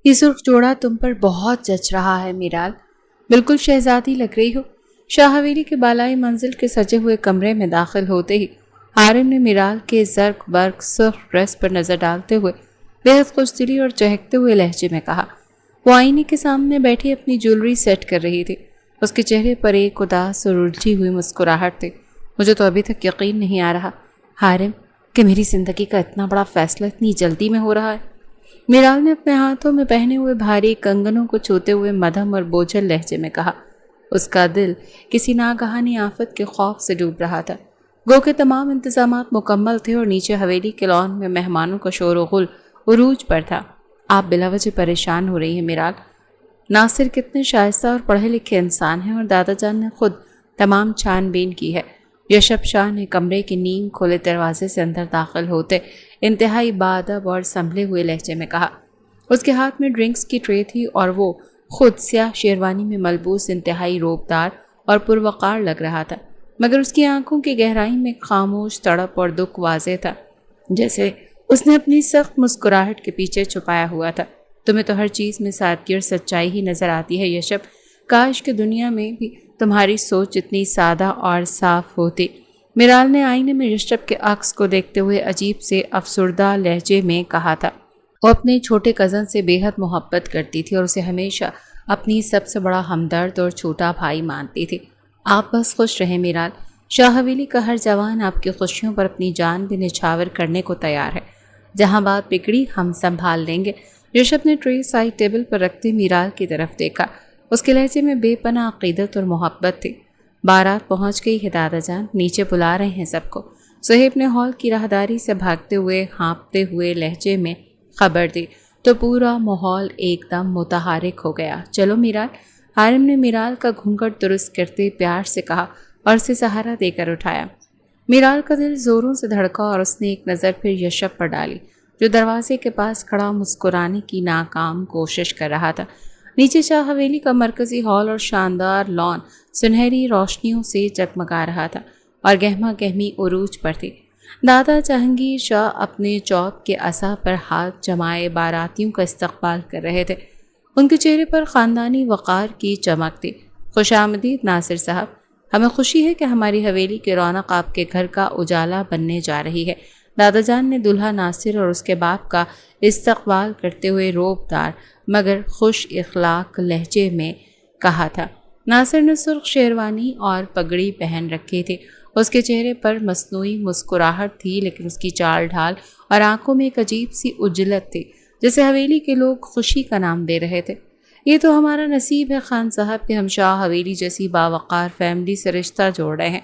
یہ سرخ جوڑا تم پر بہت جچ رہا ہے میرال، بالکل شہزادی لگ رہی ہو۔ شاہ حویلی کے بالائی منزل کے سجے ہوئے کمرے میں داخل ہوتے ہی حارم نے میرال کے زرق برق سرخ ڈریس پر نظر ڈالتے ہوئے بےحد خوشدلی اور چہکتے ہوئے لہجے میں کہا۔ وہ آئینے کے سامنے بیٹھی اپنی جیولری سیٹ کر رہی تھی۔ اس کے چہرے پر ایک اداس اور الجھی ہوئی مسکراہٹ تھی۔ مجھے تو ابھی تک یقین نہیں آ رہا حارم کہ میری زندگی کا اتنا بڑا فیصلہ اتنی جلدی میں ہو رہا ہے۔ میرال نے اپنے ہاتھوں میں پہنے ہوئے بھاری کنگنوں کو چھوتے ہوئے مدھم اور بوجھل لہجے میں کہا۔ اس کا دل کسی ناگہانی آفت کے خوف سے ڈوب رہا تھا۔ گو کے تمام انتظامات مکمل تھے اور نیچے حویلی کے لان میں مہمانوں کا شور و غل عروج پر تھا۔ آپ بلا وجہ پریشان ہو رہی ہیں میرال۔ ناصر کتنے شائستہ اور پڑھے لکھے انسان ہیں اور دادا جان نے خود تمام چھان بین کی ہے۔ یشب شاہ نے کمرے کے نیم کھولے دروازے سے اندر داخل ہوتے انتہائی باادب اور سنبھلے ہوئے لہجے میں کہا۔ اس کے ہاتھ میں ڈرنکس کی ٹرے تھی اور وہ خود سیاہ شیروانی میں ملبوس انتہائی روبدار اور پروقار لگ رہا تھا، مگر اس کی آنکھوں کی گہرائی میں خاموش تڑپ اور دکھ واضح تھا، جیسے اس نے اپنی سخت مسکراہٹ کے پیچھے چھپایا ہوا تھا۔ تمہیں تو ہر چیز میں سادگی اور سچائی ہی نظر آتی ہے یشب، کاش کہ دنیا میں بھی تمہاری سوچ اتنی سادہ اور صاف ہوتی۔ میرال نے آئینے میں یشب کے عکس کو دیکھتے ہوئے عجیب سے افسردہ لہجے میں کہا تھا۔ وہ اپنے چھوٹے کزن سے بے حد محبت کرتی تھی اور اسے ہمیشہ اپنی سب سے بڑا ہمدرد اور چھوٹا بھائی مانتی تھی۔ آپ بس خوش رہیں میرال، شاہ حویلی کا ہر جوان آپ کی خوشیوں پر اپنی جان بھی نچھاور کرنے کو تیار ہے۔ جہاں بات بگڑی ہم سنبھال لیں گے۔ یشب نے ٹرے سائڈ ٹیبل پر رکھتے میرال کی طرف دیکھا۔ اس کے لہجے میں بے پناہ عقیدت اور محبت تھی۔ بارات پہنچ گئی ہے دادا جان، نیچے بلا رہے ہیں سب کو۔ صہیب نے ہال کی راہداری سے بھاگتے ہوئے ہانپتے ہوئے لہجے میں خبر دی تو پورا ماحول ایک دم متحرک ہو گیا۔ چلو میرال، حارم نے میرال کا گھونگھٹ درست کرتے پیار سے کہا اور اسے سہارا دے کر اٹھایا۔ میرال کا دل زوروں سے دھڑکا اور اس نے ایک نظر پھر یشب پر ڈالی جو دروازے کے پاس کھڑا مسکرانے کی ناکام کوشش کر رہا تھا۔ نیچے شاہ حویلی کا مرکزی ہال اور شاندار لان سنہری روشنیوں سے جگمگا رہا تھا اور گہما گہمی عروج پر تھی۔ دادا جہانگیر شاہ اپنے چوک کے عصا پر ہاتھ جمائے باراتیوں کا استقبال کر رہے تھے۔ ان کے چہرے پر خاندانی وقار کی چمک تھی۔ خوش آمدید ناصر صاحب، ہمیں خوشی ہے کہ ہماری حویلی کی رونق آپ کے گھر کا اجالا بننے جا رہی ہے۔ دادا جان نے دلہا ناصر اور اس کے باپ کا استقبال کرتے ہوئے روبدار مگر خوش اخلاق لہجے میں کہا تھا۔ ناصر نے سرخ شیروانی اور پگڑی پہن رکھی تھی۔ اس کے چہرے پر مصنوعی مسکراہٹ تھی، لیکن اس کی چال ڈھال اور آنکھوں میں ایک عجیب سی اجلت تھی، جیسے حویلی کے لوگ خوشی کا نام دے رہے تھے۔ یہ تو ہمارا نصیب ہے خان صاحب کہ ہم شاہ حویلی جیسی باوقار فیملی سے رشتہ جوڑ رہے ہیں۔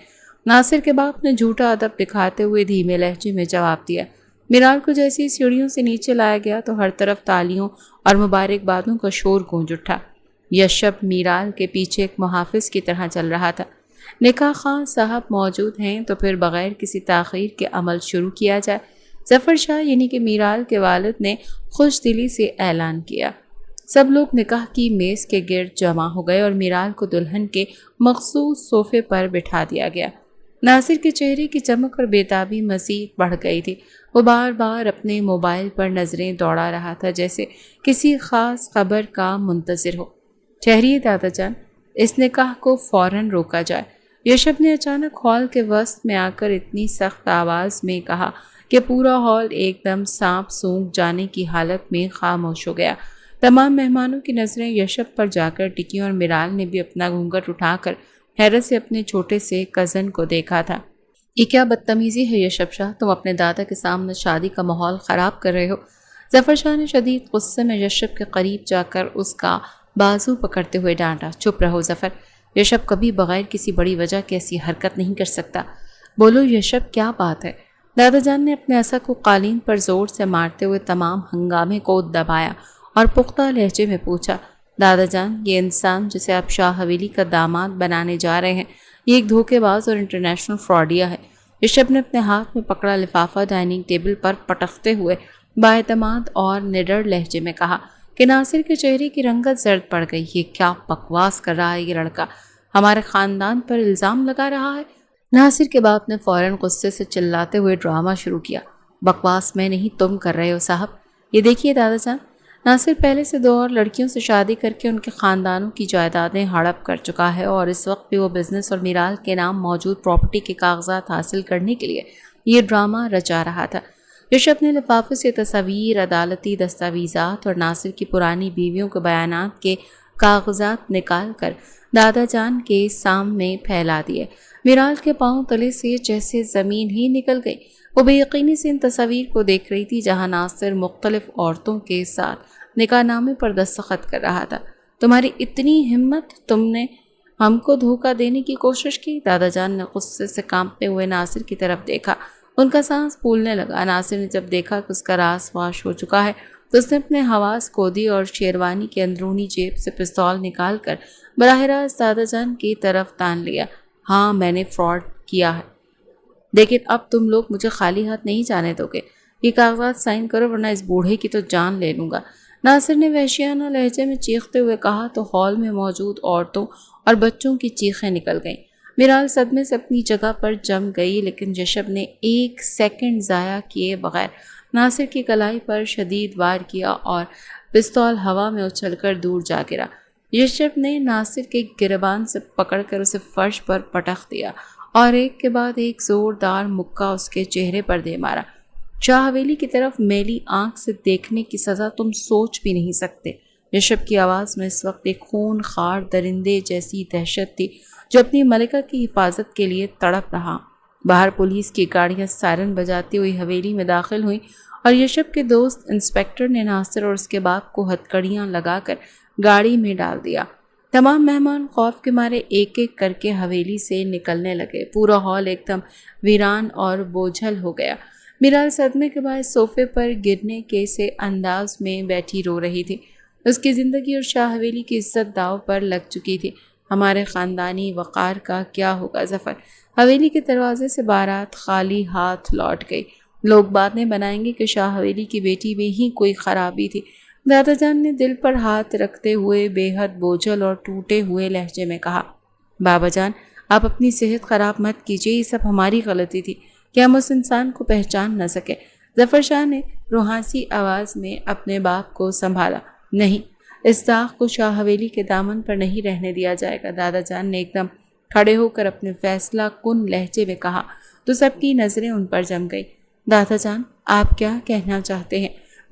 ناصر کے باپ نے جھوٹا ادب دکھاتے ہوئے دھیمے لہجے میں جواب دیا۔ میرال کو جیسے سیڑھیوں سے نیچے لایا گیا تو ہر طرف تالیوں اور مبارکبادوں کا شور گونج اٹھا۔ یشب میرال کے پیچھے ایک محافظ کی طرح چل رہا تھا۔ نکاح خان صاحب موجود ہیں تو پھر بغیر کسی تاخیر کے عمل شروع کیا جائے۔ ظفر شاہ یعنی کہ میرال کے والد نے خوش دلی سے اعلان کیا۔ سب لوگ نکاح کی میز کے گرد جمع ہو گئے اور میرال کو دلہن کے مخصوص صوفے پر بٹھا دیا گیا۔ ناصر کے چہرے کی چمک اور بیتابی مزید بڑھ گئی تھی۔ وہ بار بار اپنے موبائل پر نظریں دوڑا رہا تھا، جیسے کسی خاص خبر کا منتظر ہو۔ ٹھہریے دادا جان، اس نکاح کو فوراً روکا جائے، یشب نے اچانک ہال کے وسط میں آ کر اتنی سخت آواز میں کہا کہ پورا ہال ایک دم سانپ سونکھ جانے کی حالت میں خاموش ہو گیا۔ تمام مہمانوں کی نظریں یشب پر جا کر ٹکی اور میرال نے بھی اپنا گھونگھٹ اٹھا کر حیرت سے اپنے چھوٹے سے کزن کو دیکھا تھا۔ یہ کیا بدتمیزی ہے یشب شاہ، تم اپنے دادا کے سامنے شادی کا ماحول خراب کر رہے ہو۔ ظفر شاہ نے شدید غصے میں یشب کے قریب جا کر اس کا بازو پکڑتے ہوئے ڈانٹا۔ چپ رہو ظفر، یشب کبھی بغیر کسی بڑی وجہ کے ایسی حرکت نہیں کر سکتا۔ بولو یشب، کیا بات ہے؟ دادا جان نے اپنے عصا کو قالین پر زور سے مارتے ہوئے تمام ہنگامے کو دبایا اور پختہ لہجے میں پوچھا۔ دادا جان، یہ انسان جسے آپ شاہ حویلی کا داماد بنانے جا رہے ہیں، یہ ایک دھوکے باز اور انٹرنیشنل فراڈیا ہے۔ یشب نے اپنے ہاتھ میں پکڑا لفافہ ڈائننگ ٹیبل پر پٹکتے ہوئے بااعتماد اور نڈر لہجے میں کہا کہ ناصر کے چہرے کی رنگت زرد پڑ گئی۔ یہ کیا بکواس کر رہا ہے یہ لڑکا، ہمارے خاندان پر الزام لگا رہا ہے۔ ناصر کے باپ نے فوراً غصے سے چلاتے ہوئے ڈرامہ شروع کیا۔ بکواس میں نہیں، تم کر رہے ہو صاحب۔ یہ دیکھیے دادا جان، ناصر پہلے سے 2 اور لڑکیوں سے شادی کر کے ان کے خاندانوں کی جائیدادیں ہڑپ کر چکا ہے اور اس وقت بھی وہ بزنس اور میرال کے نام موجود پراپرٹی کے کاغذات حاصل کرنے کے لیے یہ ڈرامہ رچا رہا تھا۔ یشب نے لفافے سے تصاویر، عدالتی دستاویزات اور ناصر کی پرانی بیویوں کے بیانات کے کاغذات نکال کر دادا جان کے سامنے پھیلا دیے۔ میرال کے پاؤں تلے سے جیسے زمین ہی نکل گئی۔ وہ بے یقینی سے ان تصاویر کو دیکھ رہی تھی جہاں ناصر مختلف عورتوں کے ساتھ نکاح نامے پر دستخط کر رہا تھا۔ تمہاری اتنی ہمت، تم نے ہم کو دھوکہ دینے کی کوشش کی؟ دادا جان نے غصے سے کانپتے ہوئے ناصر کی طرف دیکھا۔ ان کا سانس پھولنے لگا۔ ناصر نے جب دیکھا کہ اس کا راز فاش ہو چکا ہے تو اس نے اپنے حواس کھو دی اور شیروانی کے اندرونی جیب سے پستول نکال کر براہ راست دادا جان کی طرف تان لیا۔ ہاں، میں نے فراڈ کیا ہے، لیکن اب تم لوگ مجھے خالی ہاتھ نہیں جانے دو گے۔ یہ کاغذات سائن کرو ورنہ اس بوڑھے کی تو جان لے لوں گا، ناصر نے وحشیانہ لہجے میں چیختے ہوئے کہا تو ہال میں موجود عورتوں اور بچوں کی چیخیں نکل گئیں۔ میرال صدمے سے اپنی جگہ پر جم گئی، لیکن یشب نے 1 سیکنڈ ضائع کیے بغیر ناصر کی کلائی پر شدید وار کیا اور پستول ہوا میں اچھل کر دور جا گرا۔ یشب نے ناصر کے گریبان سے پکڑ کر اسے فرش پر پٹخ دیا اور ایک کے بعد ایک زوردار مکہ اس کے چہرے پر دے مارا۔ شاہ حویلی کی طرف میلی آنکھ سے دیکھنے کی سزا تم سوچ بھی نہیں سکتے۔ یشب کی آواز میں اس وقت ایک خون خوار درندے جیسی دہشت تھی جو اپنی ملکہ کی حفاظت کے لیے تڑپ رہا۔ باہر پولیس کی گاڑیاں سائرن بجاتی ہوئی حویلی میں داخل ہوئیں اور یشب کے دوست انسپکٹر نے ناصر اور اس کے باپ کو ہتکڑیاں لگا کر گاڑی میں ڈال دیا۔ تمام مہمان خوف کے مارے ایک ایک کر کے حویلی سے نکلنے لگے۔ پورا ہال ایک دم ویران اور بوجھل ہو گیا۔ میرال صدمے کے بعد صوفے پر گرنے کے سے انداز میں بیٹھی رو رہی تھی۔ اس کی زندگی اور شاہ حویلی کی عزت داؤ پر لگ چکی تھی۔ ہمارے خاندانی وقار کا کیا ہوگا ظفر؟ حویلی کے دروازے سے بارات خالی ہاتھ لوٹ گئی۔ لوگ باتیں بنائیں گے کہ شاہ حویلی کی بیٹی میں ہی کوئی خرابی تھی۔ دادا جان نے دل پر ہاتھ رکھتے ہوئے بے حد بوجھل اور ٹوٹے ہوئے لہجے میں کہا، بابا جان، آپ اپنی صحت خراب مت کیجیے، یہ سب ہماری غلطی تھی کہ ہم اس انسان کو پہچان نہ سکے۔ ظفر شاہ نے روحانسی آواز میں اپنے باپ کو سنبھالا۔ نہیں، اس داغ کو شاہ حویلی کے دامن پر نہیں رہنے دیا جائے گا۔ دادا جان نے ایک دم کھڑے ہو کر اپنے فیصلہ کن لہجے میں کہا تو سب کی نظریں ان پر جم گئی۔ دادا جان، آپ کیا کہنا چاہتے ہیں؟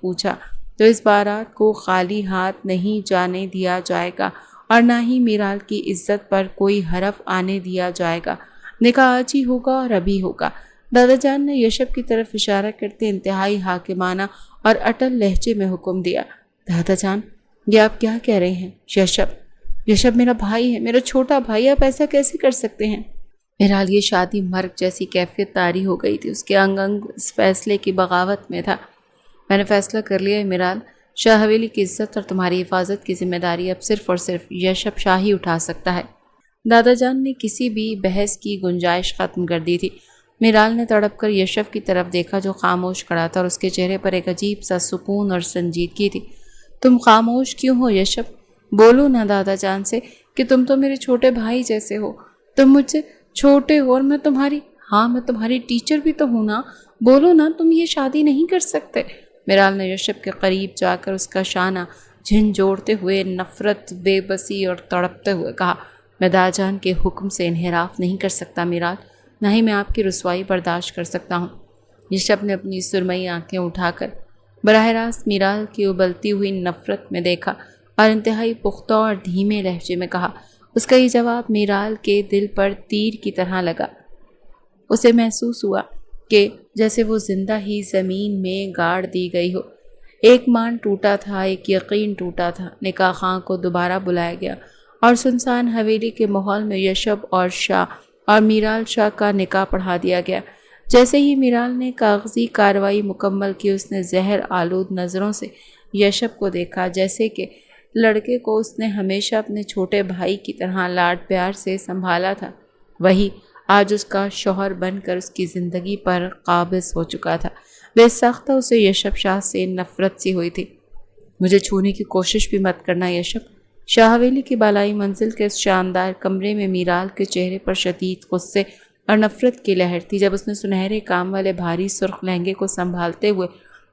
پوچھا۔ تو اس بارات کو خالی ہاتھ نہیں جانے دیا جائے گا اور نہ ہی میرال کی عزت پر کوئی حرف آنے دیا جائے گا۔ نکاح آج ہی ہوگا اور ابھی ہوگا۔ دادا جان نے یشب کی طرف اشارہ کرتے انتہائی حاکمانہ اور اٹل لہجے میں حکم دیا۔ دادا جان، یہ آپ کیا کہہ رہے ہیں؟ یشب میرا بھائی ہے، میرا چھوٹا بھائی، آپ ایسا کیسے کر سکتے ہیں؟ میرال، یہ شادی مرگ جیسی کیفیت طاری ہو گئی تھی۔ اس کے انگ انگ اس فیصلے کی بغاوت میں تھا۔ میں نے فیصلہ کر لیا ہے میرال، شاہ حویلی کی عزت اور تمہاری حفاظت کی ذمہ داری اب صرف اور صرف یشب شاہ ہی اٹھا سکتا ہے۔ دادا جان نے کسی بھی بحث کی گنجائش ختم کر دی تھی۔ میرال نے تڑپ کر یشب کی طرف دیکھا جو خاموش کھڑا تھا اور اس کے چہرے پر ایک عجیب سا سکون اور سنجیدگی تھی۔ تم خاموش کیوں ہو یشب؟ بولو نا دادا جان سے کہ تم تو میرے چھوٹے بھائی جیسے ہو، تم مجھ سے چھوٹے ہو اور میں تمہاری ٹیچر بھی تو ہوں نا۔ بولو نا، تم یہ شادی نہیں کر سکتے۔ میرال نے یشب کے قریب جا کر اس کا شانہ جھنجھوڑتے ہوئے نفرت، بے بسی اور تڑپتے ہوئے کہا، میں دادا جان کے حکم سے انحراف نہیں کر سکتا میرال، نہ ہی میں آپ کی رسوائی برداشت کر سکتا ہوں۔ یشب نے اپنی سرمئی آنکھیں اٹھا کر براہ راست میرال کی ابلتی ہوئی نفرت میں دیکھا اور انتہائی پختہ اور دھیمے لہجے میں کہا۔ اس کا یہ جواب میرال کے دل پر تیر کی طرح لگا۔ اسے محسوس ہوا کہ جیسے وہ زندہ ہی زمین میں گاڑ دی گئی ہو۔ ایک مان ٹوٹا تھا، ایک یقین ٹوٹا تھا۔ نکاح خواہ کو دوبارہ بلایا گیا اور سنسان حویلی کے ماحول میں یشب اور شاہ اور میرال شاہ کا نکاح پڑھا دیا گیا۔ جیسے ہی میرال نے کاغذی کارروائی مکمل کی، اس نے زہر آلود نظروں سے یشب کو دیکھا، جیسے کہ لڑکے کو اس نے ہمیشہ اپنے چھوٹے بھائی کی طرح لاڈ پیار سے سنبھالا تھا، وہی آج اس کا شوہر بن کر اس کی زندگی پر قابض ہو چکا تھا۔ بے ساختہ اسے یشب شاہ سے نفرت سی ہوئی تھی۔ مجھے چھونے کی کوشش بھی مت کرنا یشب۔ شاہ حویلی کی بالائی منزل کے اس شاندار کمرے میں میرال کے چہرے پر شدید غصے اور نفرت کی لہر تھی جب اس نے سنہرے کام والے بھاری سرخ لہنگے کو سنبھالتے ہوئے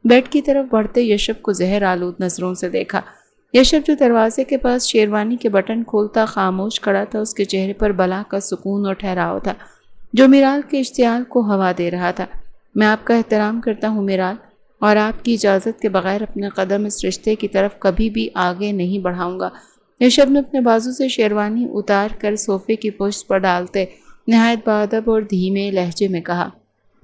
بیڈ کی طرف بڑھتے یشب کو زہر آلود نظروں سے دیکھا۔ یشب جو دروازے کے پاس شیروانی کے بٹن کھولتا خاموش کھڑا تھا، اس کے چہرے پر بلا کا سکون اور ٹھہراؤ تھا جو میرال کے اشتعال کو ہوا دے رہا تھا۔ میں آپ کا احترام کرتا ہوں میرال، اور آپ کی اجازت کے بغیر اپنے قدم اس رشتے کی طرف کبھی بھی آگے نہیں بڑھاؤں گا۔ یشب نے اپنے بازو سے شیروانی اتار کر صوفے کی پشت پر ڈالتے نہایت باادب اور دھیمے لہجے میں کہا۔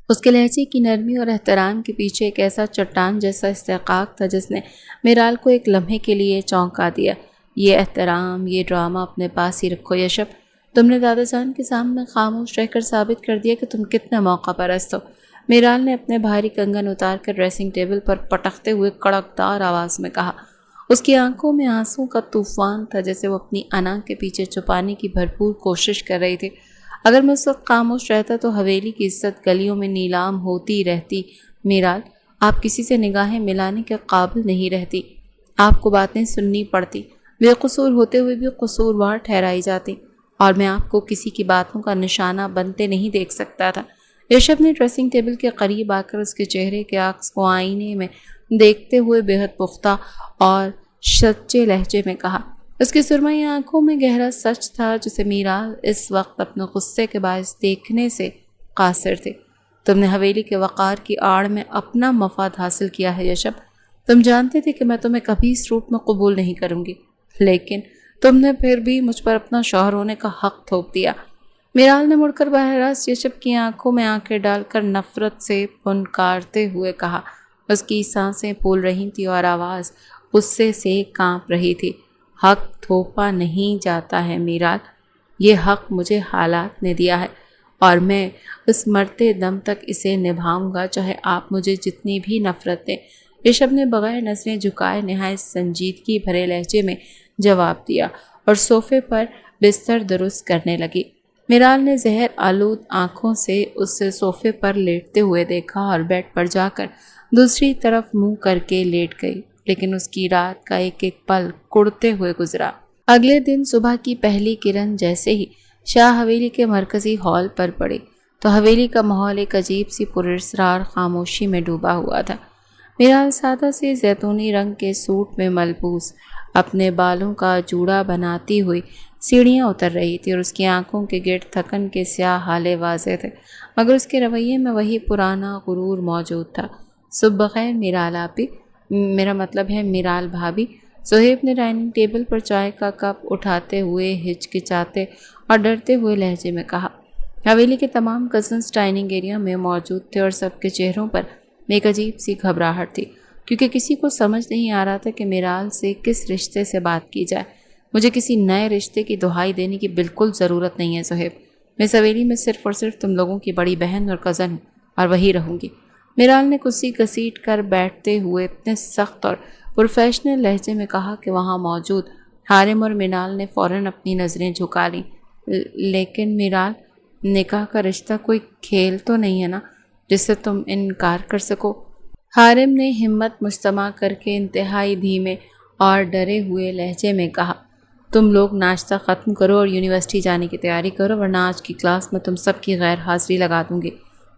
اس کے لہجے کی نرمی اور احترام کے پیچھے ایک ایسا چٹان جیسا استحقاق تھا جس نے میرال کو ایک لمحے کے لیے چونکا دیا۔ یہ احترام، یہ ڈرامہ اپنے پاس ہی رکھو یشب۔ تم نے دادا جان کے سامنے خاموش رہ کر ثابت کر دیا کہ تم کتنے موقع پرست ہو۔ میرال نے اپنے بھاری کنگن اتار کر ڈریسنگ ٹیبل پر پٹکتے ہوئے کڑکدار آواز میں کہا۔ اس کی آنکھوں میں آنسوں کا طوفان تھا جیسے وہ اپنی انا کے پیچھے چھپانے کی بھرپور کوشش کر رہی تھی۔ اگر میں اس وقت خاموش رہتا تو حویلی کی عزت گلیوں میں نیلام ہوتی رہتی۔ میرال، آپ کسی سے نگاہیں ملانے کے قابل نہیں رہتی۔ آپ کو باتیں سننی پڑتی، بے قصور ہوتے ہوئے بھی قصوروار ٹھہرائی جاتی، اور میں آپ کو کسی کی باتوں کا نشانہ بنتے نہیں دیکھ سکتا تھا۔ یشب نے ڈریسنگ ٹیبل کے قریب آ کر اس کے چہرے کے عکس کو آئینے میں دیکھتے ہوئے بے حد پختہ اور سچے لہجے میں کہا۔ اس کی سرمئی آنکھوں میں گہرا سچ تھا جسے میرال اس وقت اپنے غصے کے باعث دیکھنے سے قاصر تھے۔ تم نے حویلی کے وقار کی آڑ میں اپنا مفاد حاصل کیا ہے یشب۔ تم جانتے تھے کہ میں تمہیں کبھی اس روپ میں قبول نہیں کروں گی، لیکن تم نے پھر بھی مجھ پر اپنا شوہر ہونے کا حق تھوپ دیا۔ میرال نے مڑ کر بہراس یشب کی آنکھوں میں آنکھیں ڈال کر نفرت سے پنکارتے ہوئے کہا۔ اس کی سانسیں پھول رہی تھی اور آواز غصے سے کانپ رہی تھی۔ حق تھوپا نہیں جاتا ہے میرال، یہ حق مجھے حالات نے دیا ہے، اور میں اس مرتے دم تک اسے نبھاؤں گا چاہے آپ مجھے جتنی بھی نفرت دیں۔ یشب نے بغیر نظریں جھکائے نہایت سنجیدگی بھرے لہجے میں جواب دیا اور صوفے پر بستر درست کرنے لگی۔ میرال نے زہر آلود آنکھوں سے اسے صوفے پر لیٹتے ہوئے دیکھا اور بیڈ پر جا کر دوسری طرف منہ کر کے لیٹ گئی، لیکن اس کی رات کا ایک ایک پل کڑتے ہوئے گزرا۔ اگلے دن صبح کی پہلی کرن جیسے ہی شاہ حویلی کے مرکزی ہال پر پڑی تو حویلی کا ماحول ایک عجیب سی پراسرار خاموشی میں ڈوبا ہوا تھا۔ میرال سادہ سے زیتونی رنگ کے سوٹ میں ملبوس اپنے بالوں کا جوڑا بناتی ہوئی سیڑھیاں اتر رہی تھی، اور اس کی آنکھوں کے گرد تھکن کے سیاہ ہالے واضح تھے، مگر اس کے رویے میں وہی پرانا غرور موجود تھا۔ صبح بخیر میرال آپی، میرا مطلب ہے میرال بھابی۔ صہیب نے ڈائننگ ٹیبل پر چائے کا کپ اٹھاتے ہوئے ہچکچاتے اور ڈرتے ہوئے لہجے میں کہا۔ حویلی کے تمام کزنز ڈائننگ ایریا میں موجود تھے اور سب کے چہروں پر ایک عجیب سی گھبراہٹ تھی، کیونکہ کسی کو سمجھ نہیں آ رہا تھا کہ میرال سے کس رشتے سے بات کی جائے۔ مجھے کسی نئے رشتے کی دہائی دینے کی بالکل ضرورت نہیں ہے صہیب۔ میں اس حویلی میں صرف اور صرف تم لوگوں کی بڑی بہن اور کزن ہوں، اور وہی رہوں گی۔ میرال نے کرسی گھسیٹ کر بیٹھتے ہوئے اتنے سخت اور پروفیشنل لہجے میں کہا کہ وہاں موجود حارم اور مینال نے فوراً اپنی نظریں جھکا لیں۔ لیکن میرال، نکاح کا رشتہ کوئی کھیل تو نہیں ہے نا جس سے تم انکار کر سکو؟ حارم نے ہمت مجتمع کر کے انتہائی دھیمے اور ڈرے ہوئے لہجے میں کہا۔ تم لوگ ناشتہ ختم کرو اور یونیورسٹی جانے کی تیاری کرو، ورنہ آج کی کلاس میں تم سب کی غیر حاضری لگا دوں گی۔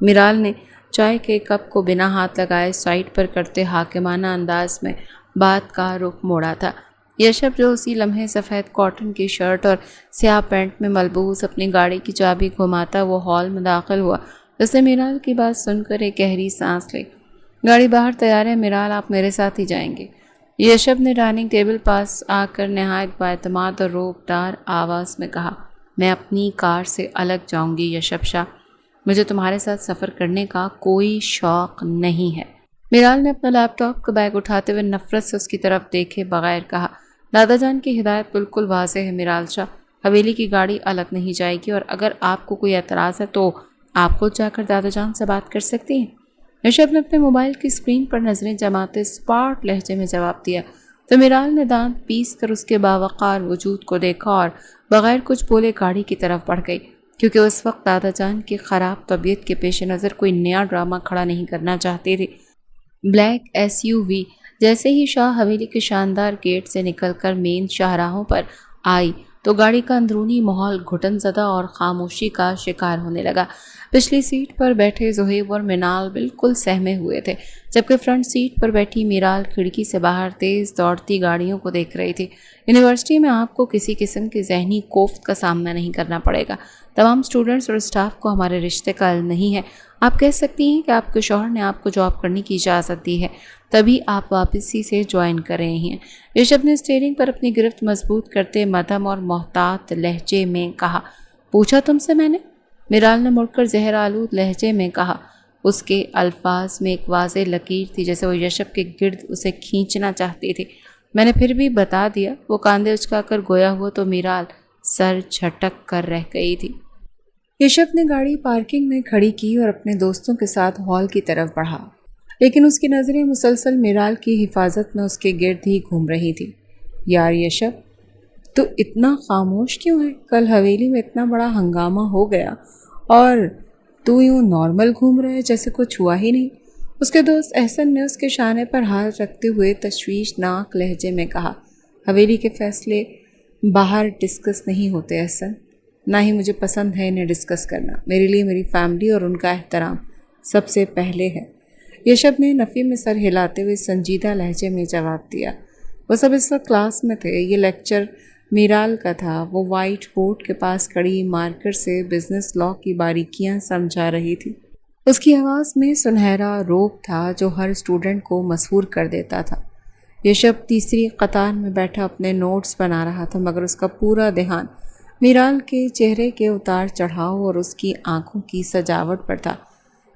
میرال نے چائے کے کپ کو بنا ہاتھ لگائے سائڈ پر کرتے حاکمانہ انداز میں بات کا رخ موڑا تھا۔ یشب جو اسی لمحے سفید کاٹن کی شرٹ اور سیاہ پینٹ میں ملبوس اپنی گاڑی کی چابی گھماتا وہ ہال میں داخل ہوا، اس نے میرال کی بات سن کر ایک گہری سانس لی۔ گاڑی باہر تیار ہے میرال، آپ میرے ساتھ ہی جائیں گے؟ یشب نے ڈائننگ ٹیبل پاس آ کر نہایت بااعتماد اور روبدار آواز میں کہا۔ میں اپنی کار سے الگ جاؤں گی یشب شاہ، مجھے تمہارے ساتھ سفر کرنے کا کوئی شوق نہیں ہے۔ میرال نے اپنا لیپ ٹاپ کا بیگ اٹھاتے ہوئے نفرت سے اس کی طرف دیکھے بغیر کہا۔ دادا جان کی ہدایت بالکل واضح ہے میرال شاہ، حویلی کی گاڑی الگ نہیں جائے گی، اور اگر آپ کو کوئی اعتراض ہے تو آپ خود جا کر دادا جان سے بات کر سکتی ہیں۔ یشب نے اپنے موبائل کی اسکرین پر نظریں جماتے اسپاٹ لہجے میں جواب دیا تو میرال نے دانت پیس کر اس کے باوقار وجود کو دیکھا اور بغیر کچھ بولے گاڑی کی طرف بڑھ گئی، کیونکہ اس وقت دادا جان کی خراب طبیعت کے پیش نظر کوئی نیا ڈرامہ کھڑا نہیں کرنا چاہتی تھی۔ بلیک ایس یو وی جیسے ہی شاہ حویلی کے شاندار گیٹ سے نکل کر مین شاہراہوں پر آئی تو گاڑی کا اندرونی ماحول گھٹن زدہ اور خاموشی کا شکار ہونے لگا۔ پچھلی سیٹ پر بیٹھے زہیب اور منال بالکل سہمے ہوئے تھے، جبکہ فرنٹ سیٹ پر بیٹھی میرال کھڑکی سے باہر تیز دوڑتی گاڑیوں کو دیکھ رہی تھی۔ یونیورسٹی میں آپ کو کسی قسم کی ذہنی کوفت کا سامنا نہیں کرنا پڑے گا۔ تمام اسٹوڈنٹس اور اسٹاف کو ہمارے رشتے کا علم نہیں ہے۔ آپ کہہ سکتی ہیں کہ آپ کے شوہر نے آپ کو جاب کرنے کی اجازت دی ہے، تبھی آپ واپسی سے جوائن کر رہے ہیں۔ یشب نے اسٹیئرنگ پر اپنی گرفت مضبوط کرتے مدھم اور محتاط لہجے میں کہا، پوچھا تم سے میں نے؟ میرال نے مڑ کر زہر آلود لہجے میں کہا۔ اس کے الفاظ میں ایک واضح لکیر تھی، جیسے وہ یشب کے گرد اسے کھینچنا چاہتی تھی۔ میں نے پھر بھی بتا دیا۔ وہ کاندھے اچکا کر گویا ہوا تو میرال سر جھٹک کر رہ گئی تھی۔ یشب نے گاڑی پارکنگ میں کھڑی کی اور اپنے دوستوں کے ساتھ ہال کی طرف بڑھا، لیکن اس کی نظریں مسلسل میرال کی حفاظت میں اس کے گرد ہی گھوم رہی تھی۔ یار یشب، تو اتنا خاموش کیوں ہے؟ کل حویلی میں اتنا بڑا ہنگامہ ہو گیا اور تو یوں نارمل گھوم رہا ہے جیسے کچھ ہوا ہی نہیں۔ اس کے دوست احسن نے اس کے شانے پر ہاتھ رکھتے ہوئے تشویشناک لہجے میں کہا، حویلی کے فیصلے باہر ڈسکس نہیں ہوتے احسن، نہ ہی مجھے پسند ہے انہیں ڈسکس کرنا۔ میرے لیے میری فیملی اور ان کا احترام سب سے پہلے ہے۔ یشب نے نفی میں سر ہلاتے ہوئے سنجیدہ لہجے میں جواب دیا۔ وہ سب اس وقت کلاس میں تھے۔ یہ لیکچر میرال کا تھا۔ وہ وائٹ بورڈ کے پاس کھڑی مارکر سے بزنس لاء کی باریکیاں سمجھا رہی تھی۔ اس کی آواز میں سنہرا روب تھا جو ہر اسٹوڈنٹ کو مسحور کر دیتا تھا۔ یشب تیسری قطار میں بیٹھا اپنے نوٹس بنا رہا تھا، مگر اس کا پورا دھیان میرال کے چہرے کے اتار چڑھاؤ اور اس کی آنکھوں کی سجاوٹ پر تھا۔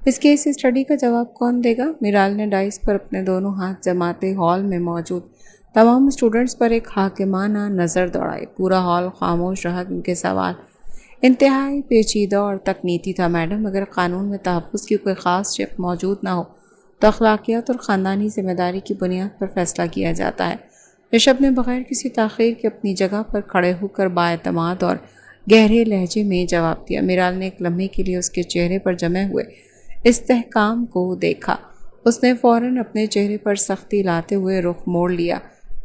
اس کیس اسٹڈی کا جواب کون دے گا؟ میرال نے ڈائس پر اپنے دونوں ہاتھ جماتے ہال میں موجود تمام اسٹوڈنٹس پر ایک حاکمانہ نظر دوڑائی۔ پورا ہال خاموش رہا کیونکہ سوال انتہائی پیچیدہ اور تکنیکی تھا۔ میڈم، اگر قانون میں تحفظ کی کوئی خاص شق موجود نہ ہو تو اخلاقیات اور خاندانی ذمہ داری کی بنیاد پر فیصلہ کیا جاتا ہے۔ یشب نے بغیر کسی تاخیر کے اپنی جگہ پر کھڑے ہو کر بااعتماد اور گہرے لہجے میں جواب دیا۔ میرال نے ایک لمحے کے لیے اس کے چہرے پر جمے ہوئے استحکام کو دیکھا۔ اس نے فوراً اپنے چہرے پر سختی لاتے ہوئے رخ موڑ لیا۔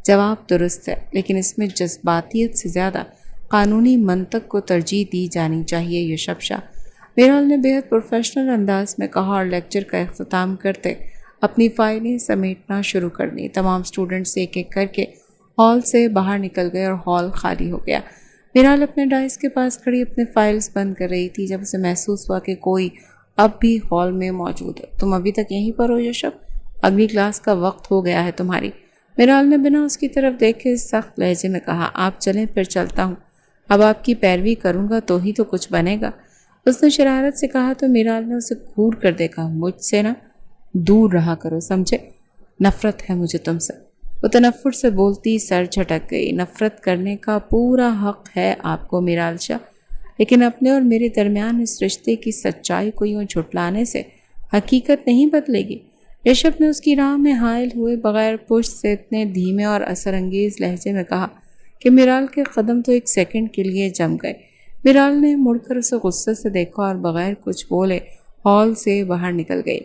جواب درست ہے، لیکن اس میں جذباتیت سے زیادہ قانونی منطق کو ترجیح دی جانی چاہیے یشب شاہ، میرال نے بے حد پروفیشنل انداز میں کہا اور لیکچر کا اختتام کرتے اپنی فائلیں سمیٹنا شروع کر دی۔ تمام اسٹوڈنٹس ایک ایک کر کے ہال سے باہر نکل گئے اور ہال خالی ہو گیا۔ میرال اپنے ڈائس کے پاس کھڑی اپنے فائلز بند کر رہی تھی جب اسے محسوس ہوا کہ کوئی اب بھی ہال میں موجود ہے۔ تم ابھی تک یہیں پر ہو یشب؟ اگلی کلاس کا وقت ہو گیا ہے تمہاری۔ میرال نے بنا اس کی طرف دیکھے سخت لہجے میں کہا، آپ چلیں پھر چلتا ہوں، اب آپ کی پیروی کروں گا تو ہی تو کچھ بنے گا۔ اس نے شرارت سے کہا تو میرال نے اسے گھور کر دیکھا، مجھ سے نہ دور رہا کرو، سمجھے؟ نفرت ہے مجھے تم سے۔ وہ تنفر سے بولتی سر جھٹک گئی۔ نفرت کرنے کا پورا حق ہے آپ کو میرال شاہ، لیکن اپنے اور میرے درمیان اس رشتے کی سچائی کو یوں جھٹلانے سے حقیقت نہیں بدلے گی۔ یشب نے اس کی راہ میں حائل ہوئے بغیر پشت سے اتنے دھیمے اور اثر انگیز لہجے میں کہا کہ میرال کے قدم تو ایک سیکنڈ کے لیے جم گئے۔ میرال نے مڑ کر اسے غصے سے دیکھا اور بغیر کچھ بولے ہال سے باہر نکل گئی۔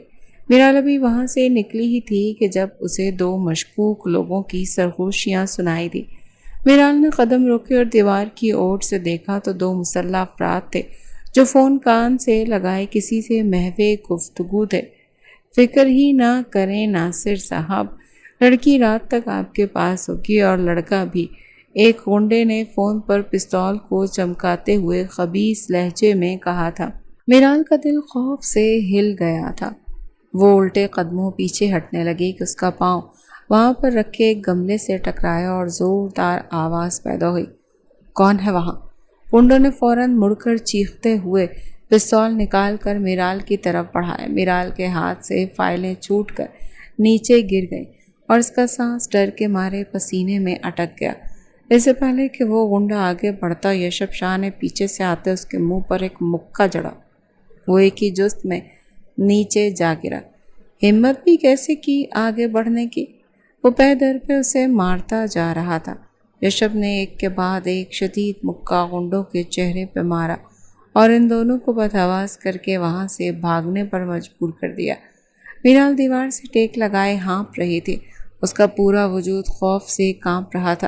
میرال ابھی وہاں سے نکلی ہی تھی کہ جب اسے دو مشکوک لوگوں کی سرگوشیاں سنائی دی۔ میرال نے قدم روکے اور دیوار کی اوٹ سے دیکھا تو دو مسلح افراد تھے جو فون کان سے لگائے کسی سے محو گفتگو تھے۔ فکر ہی نہ کریں ناصر صاحب، لڑکی رات تک آپ کے پاس ہوگی اور لڑکا بھی، ایک غنڈے نے فون پر پستول کو چمکاتے ہوئے خبیث لہجے میں کہا تھا۔ میرال کا دل خوف سے ہل گیا تھا۔ وہ الٹے قدموں پیچھے ہٹنے لگی کہ اس کا پاؤں وہاں پر رکھے ایک گملے سے ٹکرایا اور زوردار آواز پیدا ہوئی، کون ہے وہاں؟ غنڈوں نے فوراً مڑ کر چیختے ہوئے پستول نکال کر میرال کی طرف بڑھایا۔ میرال کے ہاتھ سے فائلیں چھوٹ کر نیچے گر گئیں اور اس کا سانس ڈر کے مارے پسینے میں اٹک گیا۔ اس سے پہلے کہ وہ غنڈہ آگے بڑھتا یشب شاہ نے پیچھے سے آتے اس کے منہ پر ایک مکہ جڑا۔ وہ ایک ہی جست میں نیچے جا گرا۔ ہمت بھی کیسے کی آگے بڑھنے کی؟ وہ پے در پہ اسے مارتا جا رہا تھا۔ یشب نے ایک کے بعد ایک شدید مکہ غنڈوں کے چہرے پہ مارا اور ان دونوں کو بدحواس کر کے وہاں سے بھاگنے پر مجبور کر دیا۔ میرال دیوار سے ٹیک لگائے ہانپ رہی تھی۔ اس کا پورا وجود خوف سے کانپ رہا تھا۔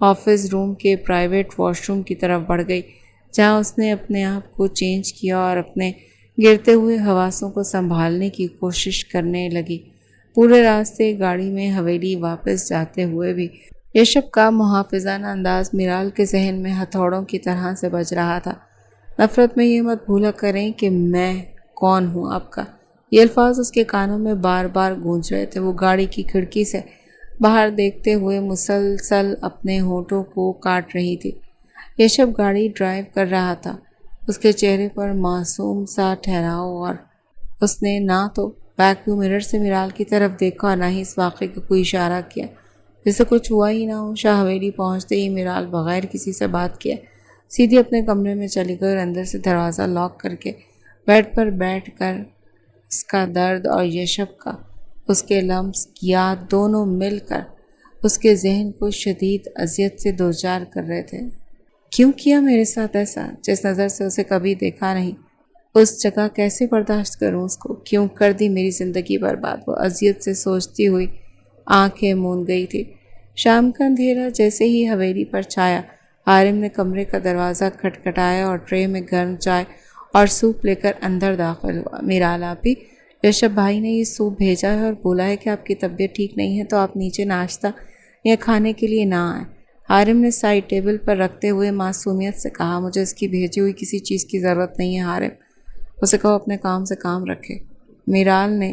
آفس روم کے پرائیویٹ واش روم کی طرف بڑھ گئی، جہاں اس نے اپنے آپ کو چینج کیا اور اپنے گرتے ہوئے حواسوں کو سنبھالنے کی کوشش کرنے لگی۔ پورے راستے گاڑی میں حویلی واپس جاتے ہوئے بھی یشب کا محافظانہ انداز میرال کے ذہن میں ہتھوڑوں کی طرح سے بج رہا تھا۔ نفرت میں یہ مت بھولا کریں کہ میں کون ہوں آپ کا، یہ الفاظ اس کے کانوں میں بار بار گونج رہے تھے۔ وہ گاڑی کی کھڑکی سے باہر دیکھتے ہوئے مسلسل اپنے ہونٹوں کو کاٹ رہی تھی۔ یشب گاڑی ڈرائیو کر رہا تھا، اس کے چہرے پر معصوم سا ٹھہراؤ، اور اس نے نہ تو بیک ویو مرر سے میرال کی طرف دیکھا اور نہ ہی اس واقعے کا کوئی اشارہ کیا جیسے کچھ ہوا ہی نہ ہو۔ شاہ حویلی پہنچتے ہی میرال بغیر کسی سے بات کیے سیدھی اپنے کمرے میں چلی گئی اور اندر سے دروازہ لاک کر کے بیڈ پر بیٹھ کر اس کا درد اور یشب کا اس کے لمس یاد دونوں مل کر اس کے ذہن کو شدید اذیت سے دوچار کر رہے تھے۔ کیوں کیا میرے ساتھ ایسا؟ جس نظر سے اسے کبھی دیکھا نہیں، اس جگہ کیسے برداشت کروں اس کو؟ کیوں کر دی میری زندگی برباد؟ وہ اذیت سے سوچتی ہوئی آنکھیں موند گئی تھی۔ شام کا اندھیرا جیسے ہی حویلی پر چھایا، عارم نے کمرے کا دروازہ کھٹکھٹایا اور ٹرے میں گرم چائے اور سوپ لے کر اندر داخل ہوا۔ میرال آپی، یشب بھائی نے یہ سوپ بھیجا ہے اور بولا ہے کہ آپ کی طبیعت ٹھیک نہیں ہے تو آپ نیچے ناشتہ یا کھانے کے لیے نہ آئیں۔ عارم نے سائڈ ٹیبل پر رکھتے ہوئے معصومیت سے کہا، مجھے اس کی بھیجی ہوئی کسی چیز کی ضرورت نہیں ہے عارم، اسے کہو اپنے کام سے کام رکھے۔ میرال نے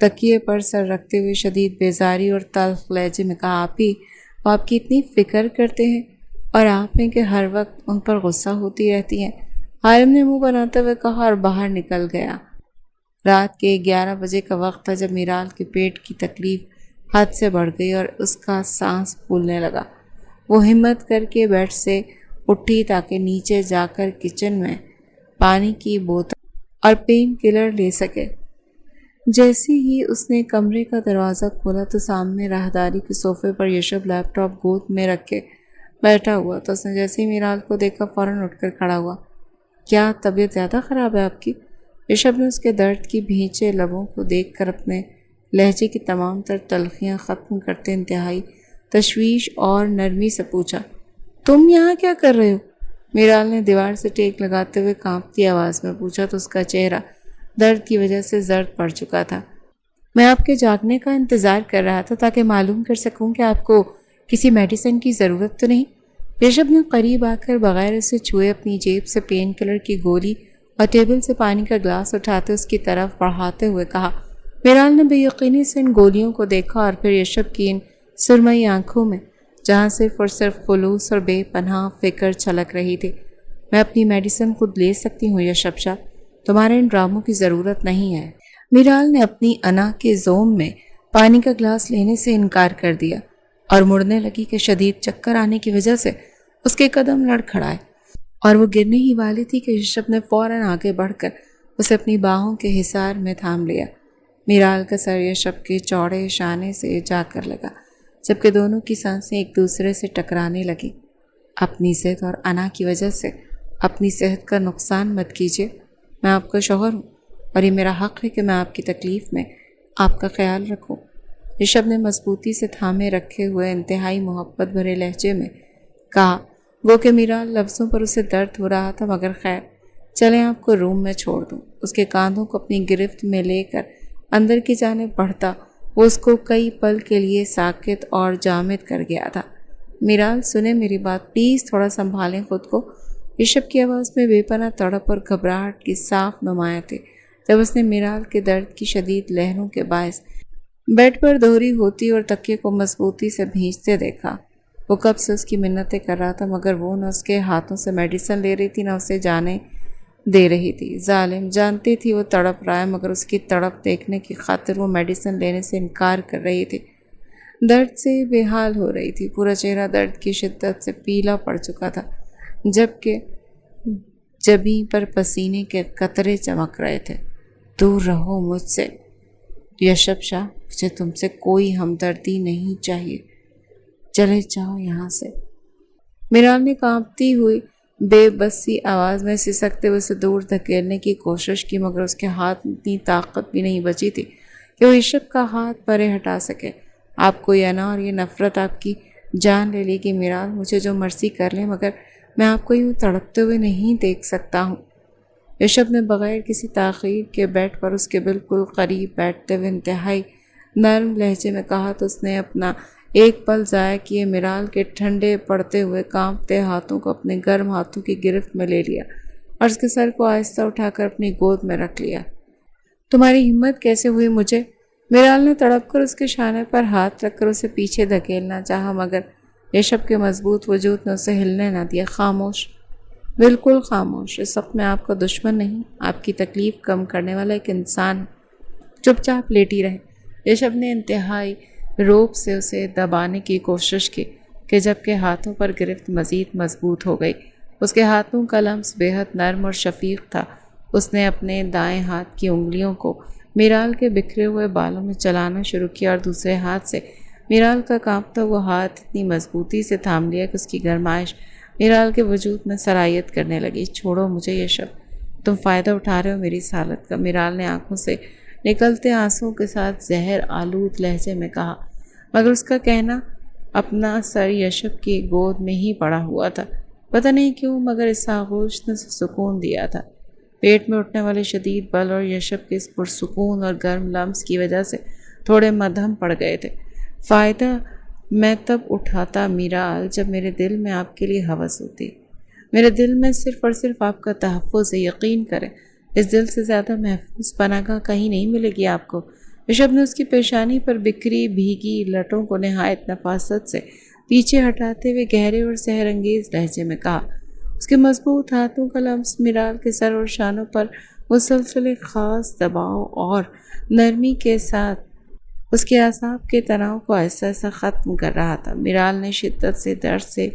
تکیے پر سر رکھتے ہوئے شدید بیزاری اور تلخ لہجے میں کہا، آپی وہ آپ کی اتنی فکر کرتے ہیں اور آپ ہیں کہ ہر وقت ان پر غصہ ہوتی رہتی ہیں۔ عارم نے منہ بناتے ہوئے کہا اور باہر نکل گیا۔ رات کے 11 بجے کا وقت تھا جب میرال کے پیٹ کی تکلیف حد سے بڑھ گئی اور اس کا سانس پھولنے لگا۔ وہ ہمت کر کے بیڈ سے اٹھی تاکہ نیچے جا کر کچن میں پانی کی بوتل اور پین کلر لے سکے۔ جیسے ہی اس نے کمرے کا دروازہ کھولا تو سامنے راہداری کے صوفے پر یشب لیپ ٹاپ گود میں رکھ کے بیٹھا ہوا تھا۔ اس نے جیسے ہی میرال کو دیکھا فوراً اٹھ کر کھڑا ہوا۔ کیا طبیعت زیادہ خراب ہے آپ کی؟ یشب نے اس کے درد کی بھینچے لبوں کو دیکھ کر اپنے لہجے کی تمام تر تلخیاں ختم کرتے انتہائی تشویش اور نرمی سے پوچھا، تم یہاں کیا کر رہے ہو؟ میرال نے دیوار سے ٹیک لگاتے ہوئے کانپتی آواز میں پوچھا تو اس کا چہرہ درد کی وجہ سے زرد پڑ چکا تھا۔ میں آپ کے جاگنے کا انتظار کر رہا تھا تاکہ معلوم کر سکوں کہ آپ کو کسی میڈیسن کی ضرورت تو نہیں۔ یشب نے قریب آ کر بغیر اسے چھوئے اپنی جیب سے پین کلر کی گولی اور ٹیبل سے پانی کا گلاس اٹھاتے اس کی طرف بڑھاتے ہوئے کہا۔ میرال نے بے یقینی سے ان گولیوں کو دیکھا اور پھر یشب کی ان سرمئی آنکھوں میں جہاں صرف اور صرف خلوص اور بے پناہ فکر چھلک رہی تھی۔ میں اپنی میڈیسن خود لے سکتی ہوں یشب شاہ، تمہارے ان ڈراموں کی ضرورت نہیں ہے۔ میرال نے اپنی انا کے زوم میں پانی کا گلاس لینے سے انکار کر دیا اور مڑنے لگی کہ شدید چکر آنے کی وجہ سے اس کے قدم لڑکھڑائے اور وہ گرنے ہی والی تھی کہ یشب نے فوراً آگے بڑھ کر اسے اپنی باہوں کے حصار میں تھام لیا۔ میرال کا سر یشب کے چوڑے شانے سے جا کر لگا جبکہ دونوں کی سانسیں ایک دوسرے سے ٹکرانے لگیں۔ اپنی صحت اور انا کی وجہ سے اپنی صحت کا نقصان مت کیجیے، میں آپ کا شوہر ہوں اور یہ میرا حق ہے کہ میں آپ کی تکلیف میں آپ کا خیال رکھوں۔ یشب نے مضبوطی سے تھامے رکھے ہوئے انتہائی محبت بھرے لہجے میں کہا، وہ کہ میرال لفظوں پر اسے درد ہو رہا تھا مگر خیر، چلیں آپ کو روم میں چھوڑ دوں۔ اس کے کاندھوں کو اپنی گرفت میں لے کر اندر کی جانب بڑھتا وہ اس کو کئی پل کے لیے ساکت اور جامد کر گیا تھا۔ میرال سنیں میری بات، پلیز تھوڑا سنبھالیں خود کو۔ یشب کی آواز میں بے پناہ تڑپ اور گھبراہٹ کی صاف نمایاں تھی جب اس نے میرال کے درد کی شدید لہروں کے باعث بیڈ پر دوہری ہوتی اور تکیے کو مضبوطی سے بھینچتے دیکھا۔ وہ کب سے اس کی منتیں کر رہا تھا مگر وہ نہ اس کے ہاتھوں سے میڈیسن لے رہی تھی نہ اسے جانے دے رہی تھی۔ ظالم، جانتی تھی وہ تڑپ رہا ہے مگر اس کی تڑپ دیکھنے کی خاطر وہ میڈیسن لینے سے انکار کر رہی تھی۔ درد سے بے حال ہو رہی تھی، پورا چہرہ درد کی شدت سے پیلا پڑ چکا تھا جبکہ جبیں پر پسینے کے قطرے چمک رہے تھے۔ دور رہو مجھ سے یشب شاہ، مجھے تم سے کوئی ہمدردی نہیں چاہیے، چلے جاؤ یہاں سے۔ میرال نے کانپتی ہوئی بے بسی آواز میں سسکتے ہوئے اسے دور دھکیلنے کی کوشش کی مگر اس کے ہاتھ میں اتنی طاقت بھی نہیں بچی تھی کہ وہ یشب کا ہاتھ پرے ہٹا سکے۔ آپ کو یہ انا اور یہ نفرت آپ کی جان لے لی کہ میرال مجھے جو مرضی کر لیں مگر میں آپ کو یوں تڑپتے ہوئے نہیں دیکھ سکتا ہوں۔ یشب نے بغیر کسی تاخیر کے بیڈ پر اس کے بالکل قریب بیٹھتے ہوئے انتہائی نرم لہجے میں کہا تو اس نے اپنا ایک پل ضائع کیے میرال کے ٹھنڈے پڑتے ہوئے کانپتے ہاتھوں کو اپنے گرم ہاتھوں کی گرفت میں لے لیا اور اس کے سر کو آہستہ اٹھا کر اپنی گود میں رکھ لیا۔ تمہاری ہمت کیسے ہوئی مجھے؟ میرال نے تڑپ کر اس کے شانے پر ہاتھ رکھ کر اسے پیچھے دھکیلنا چاہا مگر یشب کے مضبوط وجود نے اسے ہلنے نہ دیا۔ خاموش، بالکل خاموش، اس وقت میں آپ کا دشمن نہیں، آپ کی تکلیف کم کرنے والا ایک انسان، چپ چاپ لیٹی رہے۔ یشب نے انتہائی روب سے اسے دبانے کی کوشش کی کہ جبکہ ہاتھوں پر گرفت مزید مضبوط ہو گئی۔ اس کے ہاتھوں کا لمس بے حد نرم اور شفیق تھا۔ اس نے اپنے دائیں ہاتھ کی انگلیوں کو میرال کے بکھرے ہوئے بالوں میں چلانا شروع کیا اور دوسرے ہاتھ سے میرال کا کانپتا ہوا ہاتھ اتنی مضبوطی سے تھام لیا کہ اس کی گرمائش میرال کے وجود میں سرایت کرنے لگی۔ چھوڑو مجھے یشب، تم فائدہ اٹھا رہے ہو میری اس حالت کا، میرال نے آنکھوں سے نکلتے آنسوں کے ساتھ زہر آلود لہجے میں کہا مگر اس کا کہنا اپنا سر یشب کی گود میں ہی پڑا ہوا تھا۔ پتہ نہیں کیوں مگر اس آغوش نے سکون دیا تھا۔ پیٹ میں اٹھنے والے شدید بل اور یشب کے اس پرسکون اور گرم لمس کی وجہ سے تھوڑے مدھم پڑ گئے تھے۔ فائدہ میں تب اٹھاتا میرال جب میرے دل میں آپ کے لیے ہوس ہوتی، میرے دل میں صرف اور صرف آپ کا تحفظ ہے۔ یقین کریں اس دل سے زیادہ محفوظ پناہگاہ کہیں نہیں ملے گی آپ کو۔ یشب نے اس کی پیشانی پر بکھری بھیگی لٹوں کو نہایت نفاست سے پیچھے ہٹاتے ہوئے گہرے اور سحر انگیز لہجے میں کہا۔ اس کے مضبوط ہاتھوں کا لمس میرال کے سر اور شانوں پر مسلسل ایک خاص دباؤ اور نرمی کے ساتھ اس کے اعصاب کے تناؤ کو ایسا ایسا ختم کر رہا تھا۔ میرال نے شدت سے درد سے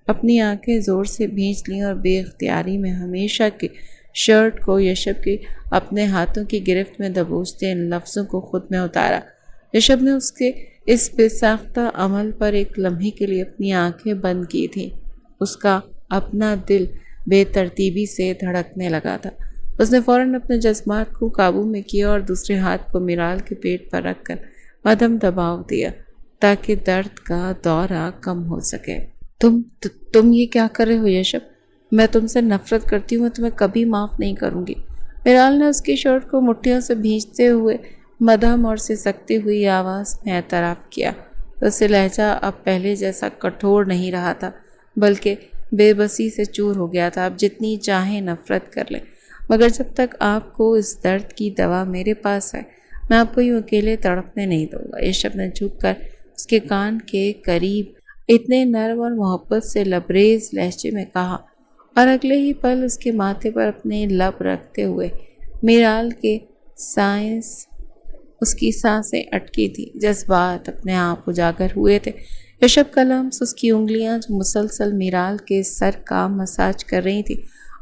اپنی آنکھیں زور سے بھینچ لیں اور بے اختیاری میں ہمیشہ کی شرٹ کو یشب کی اپنے ہاتھوں کی گرفت میں دبوچتے ان لفظوں کو خود میں اتارا۔ یشب نے اس کے اس بے ساختہ عمل پر ایک لمحے کے لیے اپنی آنکھیں بند کی تھیں۔ اس کا اپنا دل بے ترتیبی سے دھڑکنے لگا تھا۔ اس نے فوراً اپنے جذبات کو قابو میں کیا اور دوسرے ہاتھ کو میرال کے پیٹ پر رکھ کر مدھم دباؤ دیا تاکہ درد کا دورہ کم ہو سکے۔ تم یہ کیا کر رہے ہو یشب؟ میں تم سے نفرت کرتی ہوں، میں تمہیں کبھی معاف نہیں کروں گی۔ میرال نے اس کی شرٹ کو مٹھیوں سے بھینچتے ہوئے مدھم اور سسکتی ہوئی آواز میں اعتراف کیا۔ اس سے لہجہ اب پہلے جیسا کٹھور نہیں رہا تھا بلکہ بے بسی سے چور ہو گیا تھا۔ آپ جتنی چاہیں نفرت کر لیں مگر جب تک آپ کو اس درد کی دوا میرے پاس ہے میں آپ کو یوں اکیلے تڑپنے نہیں دوں گا۔ یشب نے جھک کر اس کے کان کے قریب اتنے نرم اور محبت سے لبریز لہجے میں کہا اور اگلے ہی پل اس کے ماتھے پر اپنے لب رکھتے ہوئے میرال کے اس کی سانسیں اٹکی تھی، جذبات اپنے آپ اجاگر ہوئے تھے۔ یشب کا لمس، اس کی انگلیاں جو مسلسل میرال کے سر کا مساج کر رہی تھی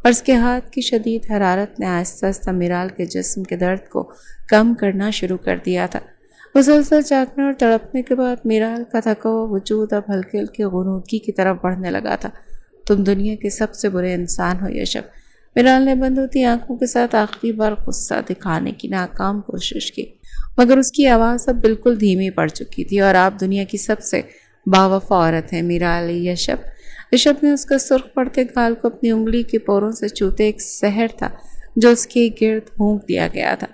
اور اس کے ہاتھ کی شدید حرارت نے آہستہ آہستہ میرال کے جسم کے درد کو کم کرنا شروع کر دیا تھا۔ مسلسل جاگنے اور تڑپنے کے بعد میرال کا تھکا ہوا وجود اب ہلکے ہلکے غنودگی کی طرف بڑھنے لگا تھا۔ تم دنیا کے سب سے برے انسان ہو یشب، میرال نے بند ہوتی آنکھوں کے ساتھ آخری بار غصہ دکھانے کی ناکام کوشش کی مگر اس کی آواز اب بالکل دھیمی پڑ چکی تھی۔ اور آپ دنیا کی سب سے باوفا عورت ہیں میرال یشب۔ یشب نے اس کا سرخ پڑتے گال کو اپنی انگلی کے پوروں سے چھوتے ایک سحر تھا جو اس کے گرد پھونک دیا گیا تھا۔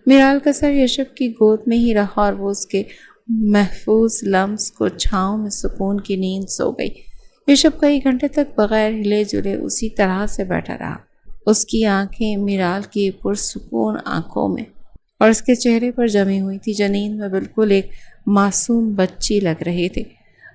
میرال کا سر یشب کی گود میں ہی رہا اور وہ اس کے محفوظ لمس کو چھاؤں میں سکون کی نیند سو گئی۔ یشب کئی گھنٹے تک بغیر ہلے جلے اسی طرح سے بیٹھا رہا، اس کی آنکھیں میرال کی پرسکون آنکھوں میں اور اس کے چہرے پر جمی ہوئی تھی جو نیند میں بالکل ایک معصوم بچی لگ رہی تھی۔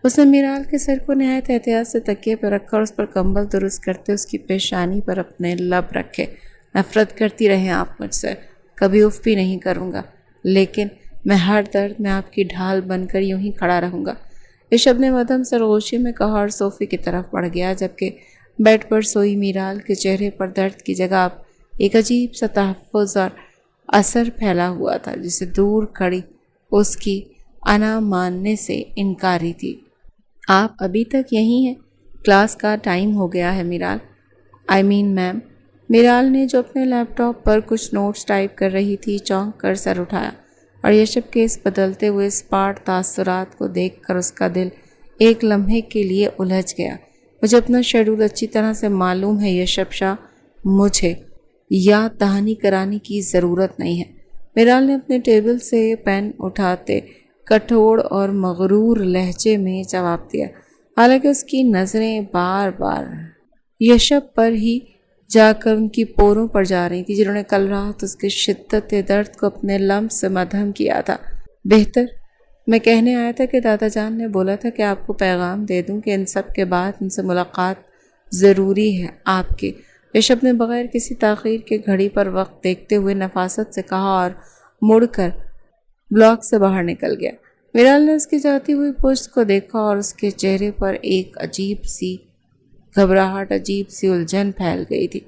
اس نے میرال کے سر کو نہایت احتیاط سے تکیے پر رکھا اور اس پر کمبل درست کرتے اس کی پیشانی پر اپنے لب رکھے۔ نفرت کرتی رہیں آپ مجھ سے، کبھی اف بھی نہیں کروں گا، لیکن میں ہر درد میں آپ کی ڈھال بن کر یوں ہی کھڑا رہوں گا۔ یشب نے مدھم سرگوشی میں کہا اور صوفے کی طرف بڑھ گیا جبکہ بیڈ پر سوئی میرال کے چہرے پر درد کی جگہ اب ایک عجیب سا تحفظ اور اثر پھیلا ہوا تھا جسے دور کھڑی اس کی انا ماننے سے انکاری تھی۔ آپ ابھی تک یہیں ہیں؟ کلاس کا ٹائم ہو گیا ہے میرال۔ میم۔ میرال نے جو اپنے لیپ ٹاپ پر کچھ نوٹس ٹائپ کر رہی تھی چونک کر سر اٹھایا اور یشب کے اس بدلتے ہوئے اسپاٹ تاثرات کو دیکھ کر اس کا دل ایک لمحے کے لیے الجھ گیا۔ مجھے اپنا شیڈول اچھی طرح سے معلوم ہے یشب شاہ، مجھے یاد دہانی کرانے کی ضرورت نہیں ہے۔ میرال نے اپنے ٹیبل سے پین اٹھاتے کٹھوڑ اور مغرور لہجے میں جواب دیا، حالانکہ اس کی نظریں بار بار یشب پر ہی جا کر ان کی پوروں پر جا رہی تھی، جنہوں نے کل رات اس کے شدت درد کو اپنے لمس سے مدھم کیا تھا۔ بہتر، میں کہنے آیا تھا کہ دادا جان نے بولا تھا کہ آپ کو پیغام دے دوں کہ ان سب کے بعد ان سے ملاقات ضروری ہے آپ کی۔ یشب نے بغیر کسی تاخیر کے گھڑی پر وقت دیکھتے ہوئے نفاست سے کہا اور مڑ کر بلاک سے باہر نکل گیا۔ میرال نے اس کی جاتی ہوئی پشت کو دیکھا اور اس کے چہرے پر ایک عجیب سی گھبراہٹ، عجیب سی الجھن پھیل گئی تھی۔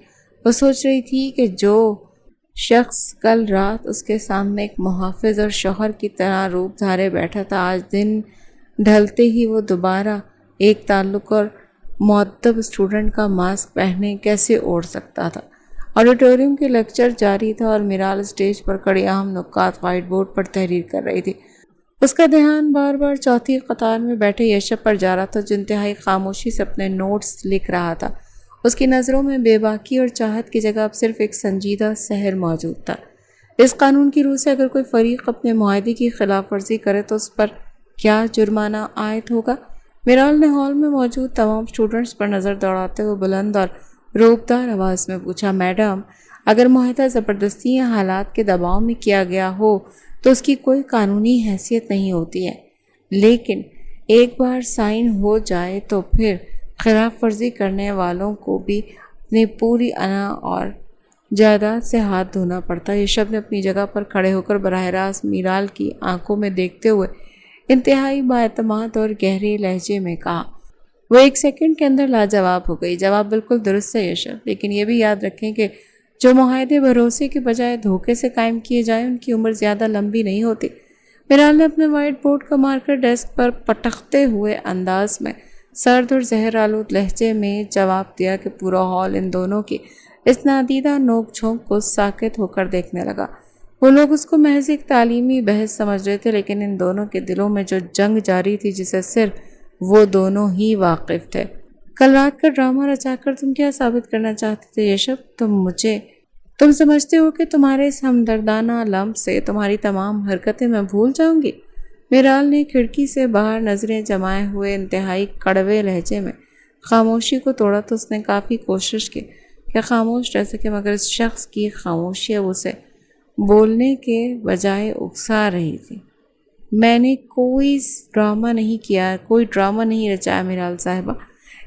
وہ سوچ رہی تھی کہ جو شخص کل رات اس کے سامنے ایک محافظ اور شوہر کی طرح روپ دھارے بیٹھا تھا، آج دن ڈھلتے ہی وہ دوبارہ ایک تعلق اور مؤدب اسٹوڈنٹ کا ماسک پہنے کیسے اوڑھ سکتا تھا۔ آڈیٹوریم کے لیکچر جاری تھا اور میرال اسٹیج پر کڑی اہم نکات وائٹ بورڈ پر تحریر کر رہی تھی۔ اس کا دھیان بار بار چوتھی قطار میں بیٹھے یشب پر جا رہا تھا، جو انتہائی خاموشی سے اپنے نوٹس لکھ رہا تھا۔ اس کی نظروں میں بے باکی اور چاہت کی جگہ اب صرف ایک سنجیدہ سحر موجود تھا۔ اس قانون کی روح سے اگر کوئی فریق اپنے معاہدے کی خلاف ورزی کرے تو اس پر کیا جرمانہ عائد ہوگا؟ میرال نے ہال میں موجود تمام اسٹوڈنٹس پر نظر دوڑاتے ہوئے بلند اور روبدار آواز میں پوچھا، میڈم، اگر معاہدہ زبردستی یا حالات کے دباؤ میں کیا گیا ہو تو اس کی کوئی قانونی حیثیت نہیں ہوتی ہے، لیکن ایک بار سائن ہو جائے تو پھر خلاف ورزی کرنے والوں کو بھی اپنی پوری انا اور جائیداد سے ہاتھ دھونا پڑتا ہے۔ یشب نے اپنی جگہ پر کھڑے ہو کر براہ راست میرال کی آنکھوں میں دیکھتے ہوئے انتہائی بااعتماد اور گہرے لہجے میں کہا۔ وہ ایک سیکنڈ کے اندر لاجواب ہو گئی۔ جواب بالکل درست ہے یشب، لیکن یہ بھی یاد رکھیں کہ جو معاہدے بھروسے کے بجائے دھوکے سے قائم کیے جائیں ان کی عمر زیادہ لمبی نہیں ہوتی۔ میرال نے اپنے وائٹ بورڈ کا مارکر ڈیسک پر پٹکتے ہوئے انداز میں سرد اور زہر آلود لہجے میں جواب دیا کہ پورا ہال ان دونوں کی اس نادیدہ نوک جھونک کو ساکت ہو کر دیکھنے لگا۔ وہ لوگ اس کو محض ایک تعلیمی بحث سمجھ رہے تھے، لیکن ان دونوں کے دلوں میں جو جنگ جاری تھی جسے صرف وہ دونوں ہی واقف تھے۔ کل رات کا ڈرامہ رچا کر تم کیا ثابت کرنا چاہتے تھے یشب؟ تم سمجھتے ہو کہ تمہارے اس ہمدردانہ لمس سے تمہاری تمام حرکتیں میں بھول جاؤں گی؟ میرال نے کھڑکی سے باہر نظریں جمائے ہوئے انتہائی کڑوے لہجے میں خاموشی کو توڑا تو اس نے کافی کوشش کی کہ خاموش رہ سکے، مگر اس شخص کی خاموشی اب اسے بولنے کے بجائے اکسا رہی تھی۔ میں نے کوئی ڈرامہ نہیں رچایا میرال صاحبہ۔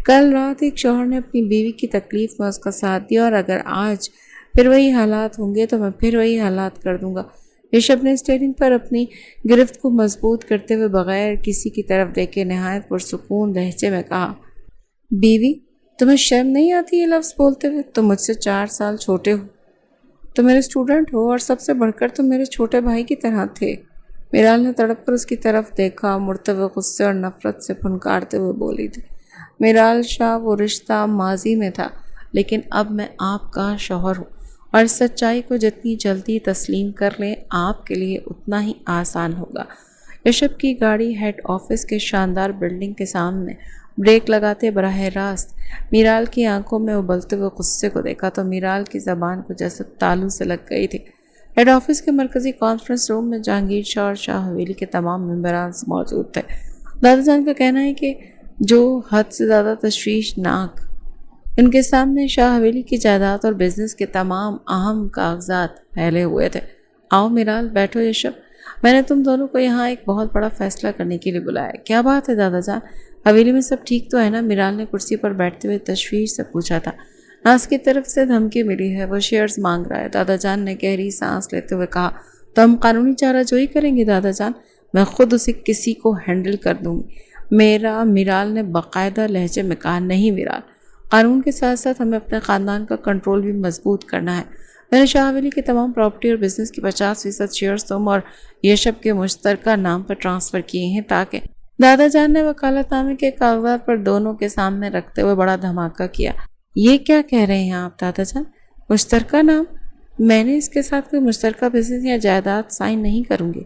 کل رات ایک شوہر نے اپنی بیوی کی تکلیف میں اس کا ساتھ دیا، اور اگر آج پھر وہی حالات ہوں گے تو میں پھر وہی حالات کر دوں گا۔ یشب نے اسٹیئرنگ پر اپنی گرفت کو مضبوط کرتے ہوئے بغیر کسی کی طرف دیکھے نہایت پرسکون لہجے میں کہا، بیوی، تمہیں شرم نہیں آتی یہ لفظ بولتے ہوئے؟ تم مجھ سے 4 سال چھوٹے ہو، تم میرے اسٹوڈنٹ ہو، اور سب سے بڑھ کر تم میرے چھوٹے بھائی کی طرح تھے۔ میرال نے تڑپ کر اس کی طرف دیکھا، مڑتے ہوئے غصے اور نفرت سے پھنکارتے ہوئے بولی تھی، میرال شاہ، وہ رشتہ ماضی میں تھا، لیکن اب میں آپ کا شوہر ہوں، اور اس سچائی کو جتنی جلدی تسلیم کر لیں آپ کے لیے اتنا ہی آسان ہوگا۔ یشب کی گاڑی ہیڈ آفس کے شاندار بلڈنگ کے سامنے بریک لگاتے براہ راست میرال کی آنکھوں میں ابلتے ہوئے غصے کو دیکھا تو میرال کی زبان کو جیسے تالو سے لگ گئی تھی۔ ہیڈ آفس کے مرکزی کانفرنس روم میں جہانگیر شاہ اور شاہ حویلی کے تمام ممبران موجود تھے۔ دادا جان کا کہنا ہے کہ جو حد سے زیادہ تشویشناک، ان کے سامنے شاہ حویلی کی جائیداد اور بزنس کے تمام اہم کاغذات پھیلے ہوئے تھے۔ آؤ میرال، بیٹھو یشب، میں نے تم دونوں کو یہاں ایک بہت بڑا فیصلہ کرنے کے لیے بلایا ہے۔ کیا بات ہے دادا جان؟ حویلی میں سب ٹھیک تو ہے نا؟ میرال نے کرسی پر بیٹھتے ہوئے تشویش سے پوچھا تھا۔ ناز کی طرف سے دھمکی ملی ہے، وہ شیئرز مانگ رہا ہے۔ دادا جان نے گہری سانس لیتے ہوئے کہا، تو ہم قانونی چارہ جوئی کریں گے دادا جان، میں خود اسے کسی کو ہینڈل کر دوں گی۔ میرال نے باقاعدہ لہجے میں کہا، نہیں میرال، قانون کے ساتھ ساتھ ہمیں اپنے خاندان کا کنٹرول بھی مضبوط کرنا ہے۔ میں نے شاہ حویلی کے تمام پراپرٹی اور بزنس کی 50% شیئرز تم اور یشب کے مشترکہ نام پر ٹرانسفر کیے ہیں تاکہ… دادا جان نے وکالت نامے کے کاغذات پر دونوں کے سامنے رکھتے ہوئے بڑا دھماکہ کیا۔ یہ کیا کہہ رہے ہیں آپ دادا جان؟ مشترکہ نام؟ میں نے اس کے ساتھ کوئی مشترکہ بزنس یا جائیداد سائن نہیں کروں گی۔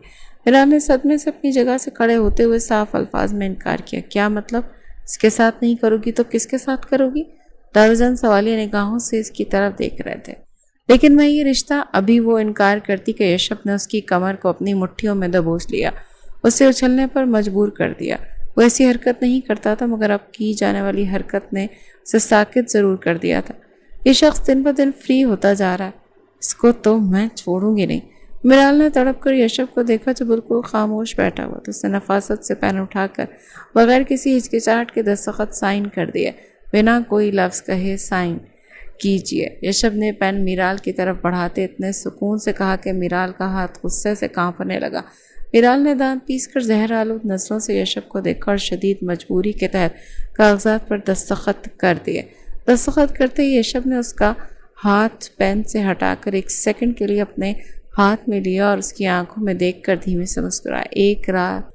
میرال نے صدمے سے اپنی جگہ سے کھڑے ہوتے ہوئے صاف الفاظ میں انکار کیا۔ کیا مطلب؟ اس کے ساتھ نہیں کرو گی تو کس کے ساتھ کرو گی؟ دادا جان سوالیہ نگاہوں سے اس کی طرف دیکھ رہے تھے۔ لیکن میں یہ رشتہ، ابھی وہ انکار کرتی کہ یشب نے اس کی کمر کو اپنی مٹھیوں میں دبوچ لیا، اسے اچھلنے پر مجبور کر دیا۔ وہ ایسی حرکت نہیں کرتا تھا، مگر اب کی جانے والی حرکت نے اسے ساکت ضرور کر دیا تھا۔ یہ شخص دن بہ دن فری ہوتا جا رہا ہے، اس کو تو میں چھوڑوں گی نہیں۔ میرال نے تڑپ کر یشب کو دیکھا جو بالکل خاموش بیٹھا ہوا تھا۔ اس نے نفاست سے پین اٹھا کر بغیر کسی ہچکچاہٹ کے دستخط سائن کر دیے۔ بنا کوئی لفظ کہے سائن کیجیے۔ یشب نے پین میرال کی طرف بڑھاتے اتنے سکون سے کہا کہ میرال کا ہاتھ غصے سے کانپنے لگا۔ میرال نے دانت پیس کر زہر آلود نظروں سے یشب کو دیکھا اور شدید مجبوری کے تحت کاغذات پر دستخط کر دیے۔ دستخط کرتے ہی یشب نے اس کا ہاتھ پین سے ہٹا کر ایک سیکنڈ کے لیے اپنے ہاتھ میں لیا اور اس کی آنکھوں میں دیکھ کر دھیمے سے مسکرایا۔ ایک رات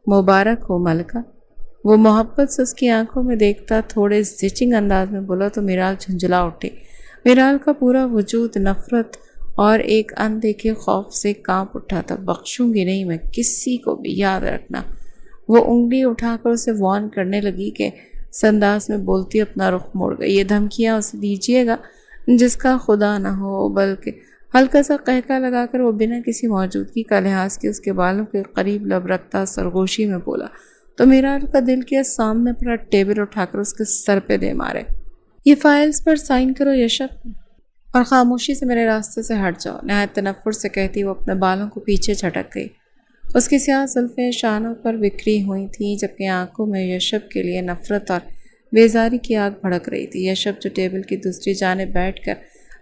مبارک ہو ملکہ۔ وہ محبت سے اس کی آنکھوں میں دیکھتا تھوڑے زچنگ انداز میں بولا تو میرال جھنجھلا اٹھی۔ میرال کا پورا وجود نفرت اور ایک اندیکھے خوف سے کانپ اٹھا تھا۔ بخشوں گی نہیں میں کسی کو بھی، یاد رکھنا۔ وہ انگلی اٹھا کر اسے وارن کرنے لگی کہ اس انداز میں بولتی اپنا رخ موڑ گئی۔ یہ دھمکیاں اسے دیجیے گا جس کا خدا نہ ہو، بلکہ ہلکا سا قہقہ لگا کر وہ بنا کسی موجودگی کا لحاظ کے اس کے بالوں کے قریب لب رکھتا سرگوشی میں بولا تو میرال کا دل کیا سامنے پڑا ٹیبل اٹھا کر اس کے سر پہ دے مارے۔ یہ فائلز پر سائن کرو یشب، اور خاموشی سے میرے راستے سے ہٹ جاؤ۔ نہایت تنفر سے کہتی وہ اپنے بالوں کو پیچھے جھٹک گئی۔ اس کی سیاہ زلفیں شانوں پر بکھری ہوئی تھیں جبکہ آنکھوں میں یشب کے لیے نفرت اور بیزاری کی آگ بھڑک رہی تھی۔ یشب جو ٹیبل کی دوسری جانب بیٹھ کر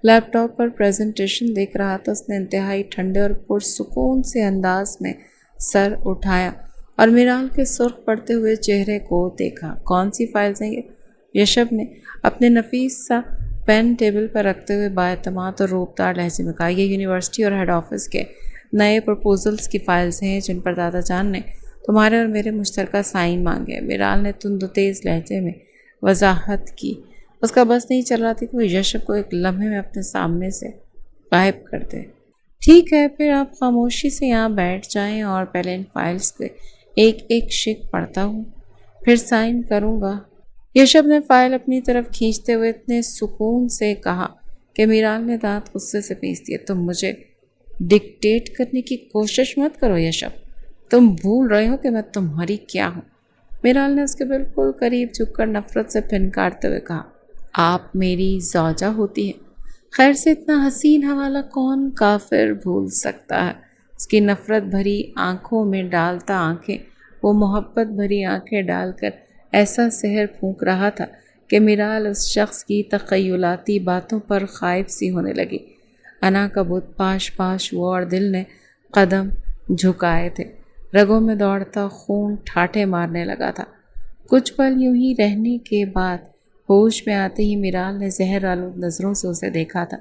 لیپ ٹاپ پر پریزنٹیشن دیکھ رہا تھا، اس نے انتہائی ٹھنڈے اور پرسکون سے انداز میں سر اٹھایا اور میرال کے سرخ پڑتے ہوئے چہرے کو دیکھا۔ کون سی فائلز ہیں یہ؟ یشب نے اپنے نفیس سا پین ٹیبل پر رکھتے ہوئے بااعتماد اور روبدار لہجے میں کہا، یہ یونیورسٹی اور ہیڈ آفس کے نئے پرپوزلز کی فائلز ہیں جن پر دادا جان نے تمہارے اور میرے مشترکہ سائن مانگے۔ میرال نے تند و تیز لہجے میں وضاحت کی۔ اس کا بس نہیں چل رہا تھا کہ وہ یشب کو ایک لمحے میں اپنے سامنے سے غائب کر دے۔ ٹھیک ہے، پھر آپ خاموشی سے یہاں بیٹھ جائیں اور پہلے ان فائلز کے ایک ایک شک پڑھتا ہوں، پھر سائن کروں گا۔ یشب نے فائل اپنی طرف کھینچتے ہوئے اتنے سکون سے کہا کہ میرال نے دانت غصے سے پیس دیے۔ تم مجھے ڈکٹیٹ کرنے کی کوشش مت کرو یشب، تم بھول رہے ہو کہ میں تمہاری کیا ہوں۔ میرال نے اس کے بالکل قریب جھک کر نفرت سے پھنکارتے ہوئے کہا، آپ میری زوجہ ہوتی ہیں۔ خیر سے اتنا حسین حوالہ کون کافر بھول سکتا ہے؟ اس کی نفرت بھری آنکھوں میں ڈالتا آنکھیں، وہ محبت بھری آنکھیں ڈال کر ایسا سحر پھونک رہا تھا کہ میرال اس شخص کی تخیلاتی باتوں پر خائف سی ہونے لگی۔ انا کا بت پاش پاش ہوا اور دل نے قدم جھکائے تھے۔ رگوں میں دوڑتا خون ٹھاٹھے مارنے لگا تھا۔ کچھ پل یوں ہی رہنے کے بعد ہوش میں آتے ہی میرال نے زہر آلود نظروں سے اسے دیکھا تھا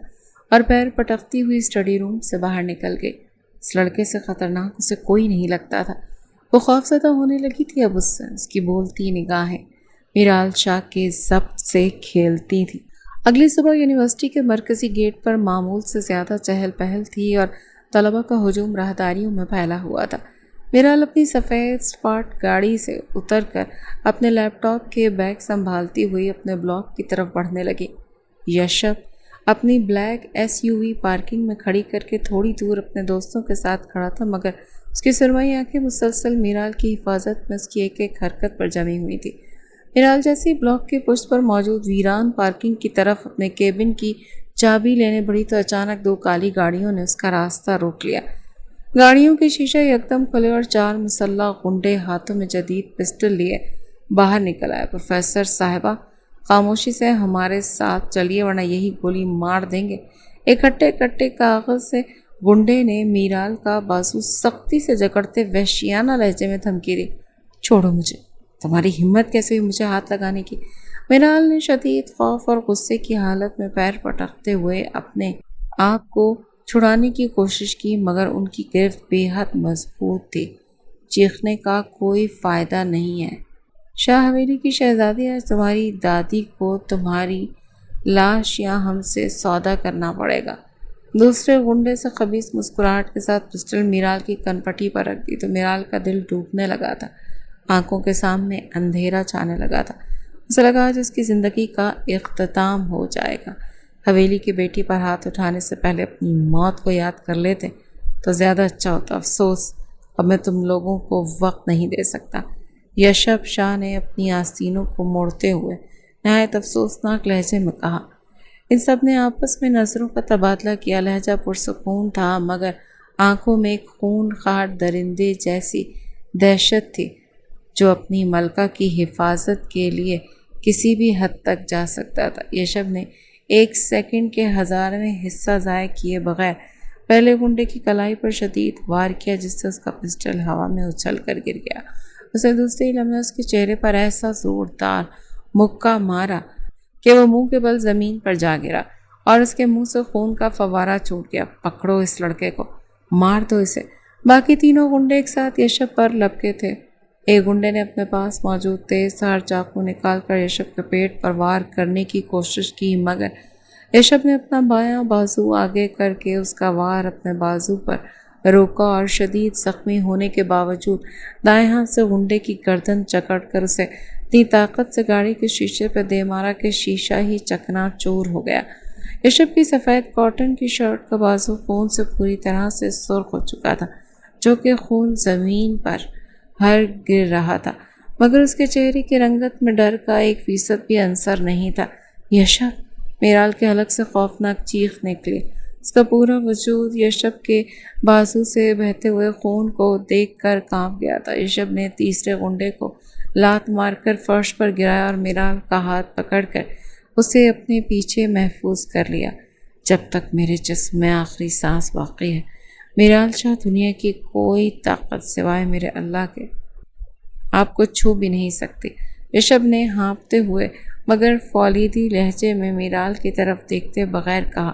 اور پیر پٹکتی ہوئی اسٹڈی روم سے باہر نکل گئی۔ اس لڑکے سے خطرناک اسے کوئی نہیں لگتا تھا۔ وہ خوفزدہ ہونے لگی تھی اب اس سے۔ اس کی بولتی نگاہیں میرال شاہ کے ضبط سے کھیلتی تھی۔ اگلی صبح یونیورسٹی کے مرکزی گیٹ پر معمول سے زیادہ چہل پہل تھی اور طلبہ کا ہجوم راہداریوں میں پھیلا ہوا تھا۔ میرال اپنی سفید اسپاٹ گاڑی سے اتر کر اپنے لیپ ٹاپ کے بیگ سنبھالتی ہوئی اپنے بلاک کی طرف بڑھنے لگی۔ یشب اپنی black S U V parking میں کھڑی کر کے تھوڑی دور اپنے دوستوں کے ساتھ کھڑا تھا، مگر اس کی سرمئی آنکھیں مسلسل میرال کی حفاظت میں اس کی ایک ایک حرکت پر جمی ہوئی تھی۔ میرال جیسی بلاک کے پشت پر موجود ویران پارکنگ کی طرف اپنے کیبن کی چابی لینے بڑھی تو اچانک دو کالی گاڑیوں نے اس کا راستہ روک لیا۔ گاڑیوں کے شیشے یکدم کھلے اور چار مسلح غنڈے ہاتھوں میں جدید پسٹل لیے باہر نکل آئے۔ پروفیسر صاحبہ، خاموشی سے ہمارے ساتھ چلیے ورنہ یہی گولی مار دیں گے۔ ایک ہٹے کٹے کاغذ سے گنڈے نے میرال کا بازو سختی سے جکڑتے وحشیانہ لہجے میں دھمکی دی۔ چھوڑو مجھے، تمہاری ہمت کیسے ہوئی مجھے ہاتھ لگانے کی؟ میرال نے شدید خوف اور غصے کی حالت میں پیر پٹکتے ہوئے اپنے آپ کو چھڑانے کی کوشش کی، مگر ان کی گرفت بے حد مضبوط تھی۔ چیخنے کا کوئی فائدہ نہیں ہے۔ شاہ حویلی کی شہزادی، آج تمہاری دادی کو تمہاری لاش یا ہم سے سودا کرنا پڑے گا۔ دوسرے غنڈے سے خبیث مسکراہٹ کے ساتھ پسٹل میرال کی کنپٹی پر رکھ دی تو میرال کا دل ڈوبنے لگا تھا، آنکھوں کے سامنے اندھیرا چھانے لگا تھا۔ اسے لگا آج اس کی زندگی کا اختتام ہو جائے گا۔ حویلی کی بیٹی پر ہاتھ اٹھانے سے پہلے اپنی موت کو یاد کر لیتے تو زیادہ اچھا ہوتا۔ افسوس، اب میں تم لوگوں کو وقت نہیں دے سکتا، یشب شاہ نے اپنی آستینوں کو موڑتے ہوئے نہایت افسوسناک لہجے میں کہا۔ ان سب نے آپس میں نظروں کا تبادلہ کیا۔ لہجہ پرسکون تھا مگر آنکھوں میں ایک خون خوار درندے جیسی دہشت تھی جو اپنی ملکہ کی حفاظت کے لیے کسی بھی حد تک جا سکتا تھا۔ یشب نے ایک سیکنڈ کے 1000ویں حصہ ضائع کیے بغیر پہلے گنڈے کی کلائی پر شدید وار کیا جس سے اس کا پسٹل ہوا میں اچھل کر گر گیا۔ اسے دوسرے ہی لمحے اس کے چہرے پر ایسا زوردار مکہ مارا کہ وہ منہ کے بل زمین پر جا گرا اور اس کے منہ سے خون کا فوارہ چھوٹ گیا۔ پکڑو اس لڑکے کو، مار دو اسے۔ باقی تینوں گنڈے ایک ساتھ یشب پر لپکے تھے۔ ایک گنڈے نے اپنے پاس موجود تیز دھار چاقو نکال کر یشب کے پیٹ پر وار کرنے کی کوشش کی مگر یشب نے اپنا بایاں بازو آگے کر کے اس کا وار اپنے بازو پر روکا اور شدید زخمی ہونے کے باوجود دائیں ہاتھ سے گنڈے کی گردن جکڑ کر اسے اتنی طاقت سے گاڑی کے شیشے پہ دے مارا کہ شیشہ ہی چکنا چور ہو گیا۔ یشب کی سفید کاٹن کی شرٹ کا بازو خون سے پوری طرح سے سرخ ہو چکا تھا، جو کہ خون زمین پر ہر گر رہا تھا مگر اس کے چہرے کی رنگت میں ڈر کا 1% بھی عنصر نہیں تھا۔ یشب! میرال کے حلق سے خوفناک چیخ نکلی۔ اس کا پورا وجود یشب کے بازو سے بہتے ہوئے خون کو دیکھ کر کانپ گیا تھا۔ یشب نے تیسرے غنڈے کو لات مار کر فرش پر گرایا اور میرال کا ہاتھ پکڑ کر اسے اپنے پیچھے محفوظ کر لیا۔ جب تک میرے جسم میں آخری سانس باقی ہے، میرال شاہ، دنیا کی کوئی طاقت سوائے میرے اللہ کے آپ کو چھو بھی نہیں سکتی، یشب نے ہانپتے ہوئے مگر فولیدی لہجے میں میرال کی طرف دیکھتے بغیر کہا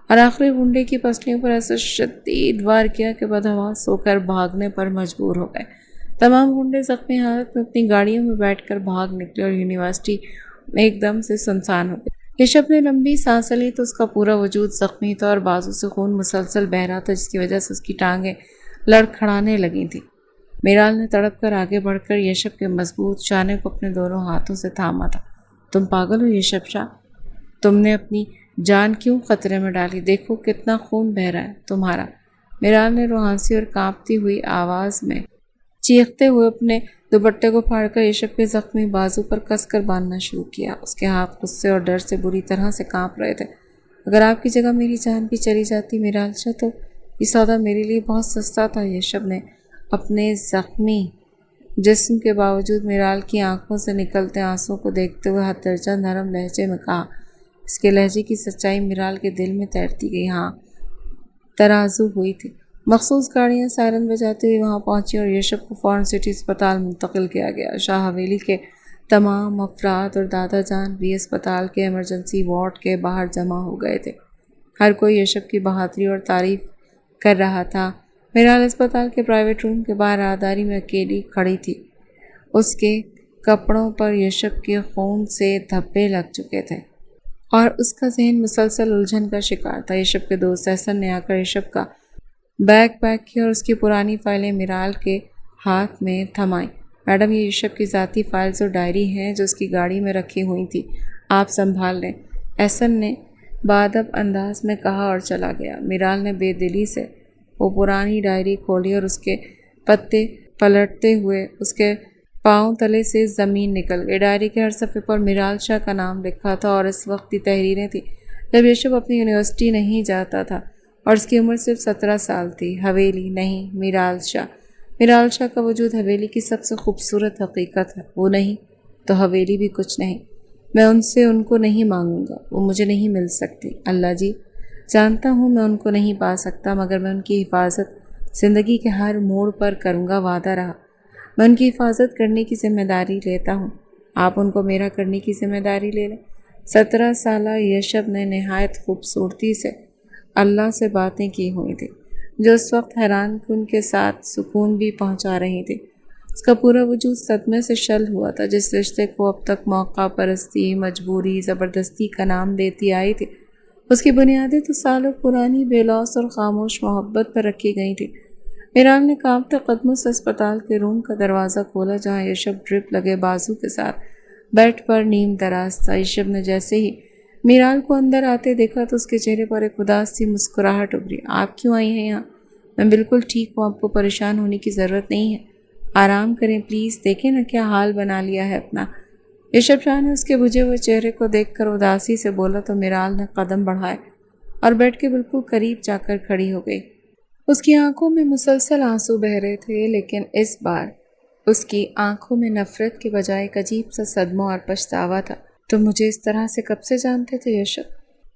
اور آخری غنڈے کی پسلیوں پر ایسا شدید وار کیا کہ بدحواس ہو کر بھاگنے پر مجبور ہو گئے۔ تمام غنڈے زخمی حالت میں اپنی گاڑیوں میں بیٹھ کر بھاگ نکلے اور یونیورسٹی ایک دم سے سنسان ہو گئی۔ یشب نے لمبی سانس لی تو اس کا پورا وجود زخمی تھا اور بازو سے خون مسلسل بہہ رہا تھا جس کی وجہ سے اس کی ٹانگیں لڑکھڑانے لگی تھیں۔ میرال نے تڑپ کر آگے بڑھ کر یشب کے مضبوط شانے کو اپنے دونوں ہاتھوں سے تھاما تھا۔ تم پاگل ہو یشب شاہ؟ تم نے اپنی جان کیوں خطرے میں ڈالی؟ دیکھو کتنا خون بہہ رہا ہے تمہارا۔ میرال نے روحانسی اور کانپتی ہوئی آواز میں چیختے ہوئے اپنے دوپٹے کو پھاڑ کر یشب کے زخمی بازو پر کس کر باندھنا شروع کیا۔ اس کے ہاتھ غصے اور ڈر سے بری طرح سے کانپ رہے تھے۔ اگر آپ کی جگہ میری جان بھی چلی جاتی میرال شاہ تو یہ سودا میرے لیے بہت سستا تھا۔ یشب نے اپنے زخمی جسم کے باوجود میرال کی آنکھوں سے نکلتے آنسوں کو دیکھتے ہوئے حد درجہ نرم لہجے میں کہا۔ اس کے لہجے کی سچائی میرال کے دل میں تیرتی گئی۔ ہاں، ترازو ہوئی تھی۔ مخصوص گاڑیاں سائرن بجاتی ہوئی وہاں پہنچی اور یشب کو فورن سٹی اسپتال منتقل کیا گیا۔ شاہ حویلی کے تمام افراد اور دادا جان بھی اسپتال کے ایمرجنسی وارڈ کے باہر جمع ہو گئے تھے۔ ہر کوئی یشب کی بہادری اور تعریف کر رہا تھا۔ میرال اسپتال کے پرائیویٹ روم کے باہر راہداری میں اکیلی کھڑی تھی۔ اس کے کپڑوں پر یشب کے خون سے دھبے لگ چکے تھے اور اس کا ذہن مسلسل الجھن کا شکار تھا۔ یشب کے دوست احسن نے آ کر یشب کا بیگ پیک کیا اور اس کی پرانی فائلیں میرال کے ہاتھ میں تھمائیں۔ میڈم، یہ یشب کی ذاتی فائلز اور ڈائری ہیں جو اس کی گاڑی میں رکھی ہوئی تھی، آپ سنبھال لیں، احسن نے بادب انداز میں کہا اور چلا گیا۔ میرال نے بے دلی سے وہ پرانی ڈائری کھولی اور اس کے پتے پلٹتے ہوئے اس کے پاؤں تلے سے زمین نکل گئی۔ ڈائری کے ہر صفحے پر میرال شاہ کا نام لکھا تھا اور اس وقت کی تحریریں تھیں جب یشب اپنی یونیورسٹی نہیں جاتا تھا اور اس کی عمر صرف 17 سال تھی۔ حویلی نہیں، میرال شاہ۔ میرال شاہ کا وجود حویلی کی سب سے خوبصورت حقیقت ہے۔ وہ نہیں تو حویلی بھی کچھ نہیں۔ میں ان سے ان کو نہیں مانگوں گا، وہ مجھے نہیں مل سکتی۔ اللہ جی، جانتا ہوں میں ان کو نہیں پا سکتا مگر میں ان کی حفاظت زندگی کے ہر موڑ پر کروں گا، وعدہ رہا۔ میں ان کی حفاظت کرنے کی ذمہ داری لیتا ہوں، آپ ان کو میرا کرنے کی ذمہ داری لے لیں۔ 17 سالہ یشب نے نہایت خوبصورتی سے اللہ سے باتیں کی ہوئی تھیں جو اس وقت حیران کن کے ساتھ سکون بھی پہنچا رہی تھی۔ اس کا پورا وجود صدمے سے شل ہوا تھا۔ جس رشتے کو اب تک موقع پرستی، مجبوری، زبردستی کا نام دیتی آئی تھی، اس کی بنیادیں تو سالوں پرانی بے لوث اور خاموش محبت پر رکھی گئی تھی۔ میرال نے کانپتے قدموں سے اسپتال کے روم کا دروازہ کھولا جہاں یشب ڈرپ لگے بازو کے ساتھ بیڈ پر نیم دراز تھا۔ یشب نے جیسے ہی میرال کو اندر آتے دیکھا تو اس کے چہرے پر ایک اداس سی مسکراہٹ ابھری۔ آپ کیوں آئی ہیں یہاں؟ میں بالکل ٹھیک ہوں، آپ کو پریشان ہونے کی ضرورت نہیں ہے، آرام کریں پلیز، دیکھیں نا کیا حال بنا لیا ہے اپنا۔ یشب شاہ نے اس کے بجھے ہوئے چہرے کو دیکھ کر اداسی سے بولا تو میرال نے قدم بڑھائے اور بیڈ کے بالکل قریب جا کر کھڑی ہو گئی۔ اس کی آنکھوں میں مسلسل آنسو بہہ رہے تھے، لیکن اس بار اس کی آنکھوں میں نفرت کے بجائے ایک عجیب سا صدمہ اور پچھتاوا تھا۔ تم مجھے اس طرح سے کب سے جانتے تھے یشب؟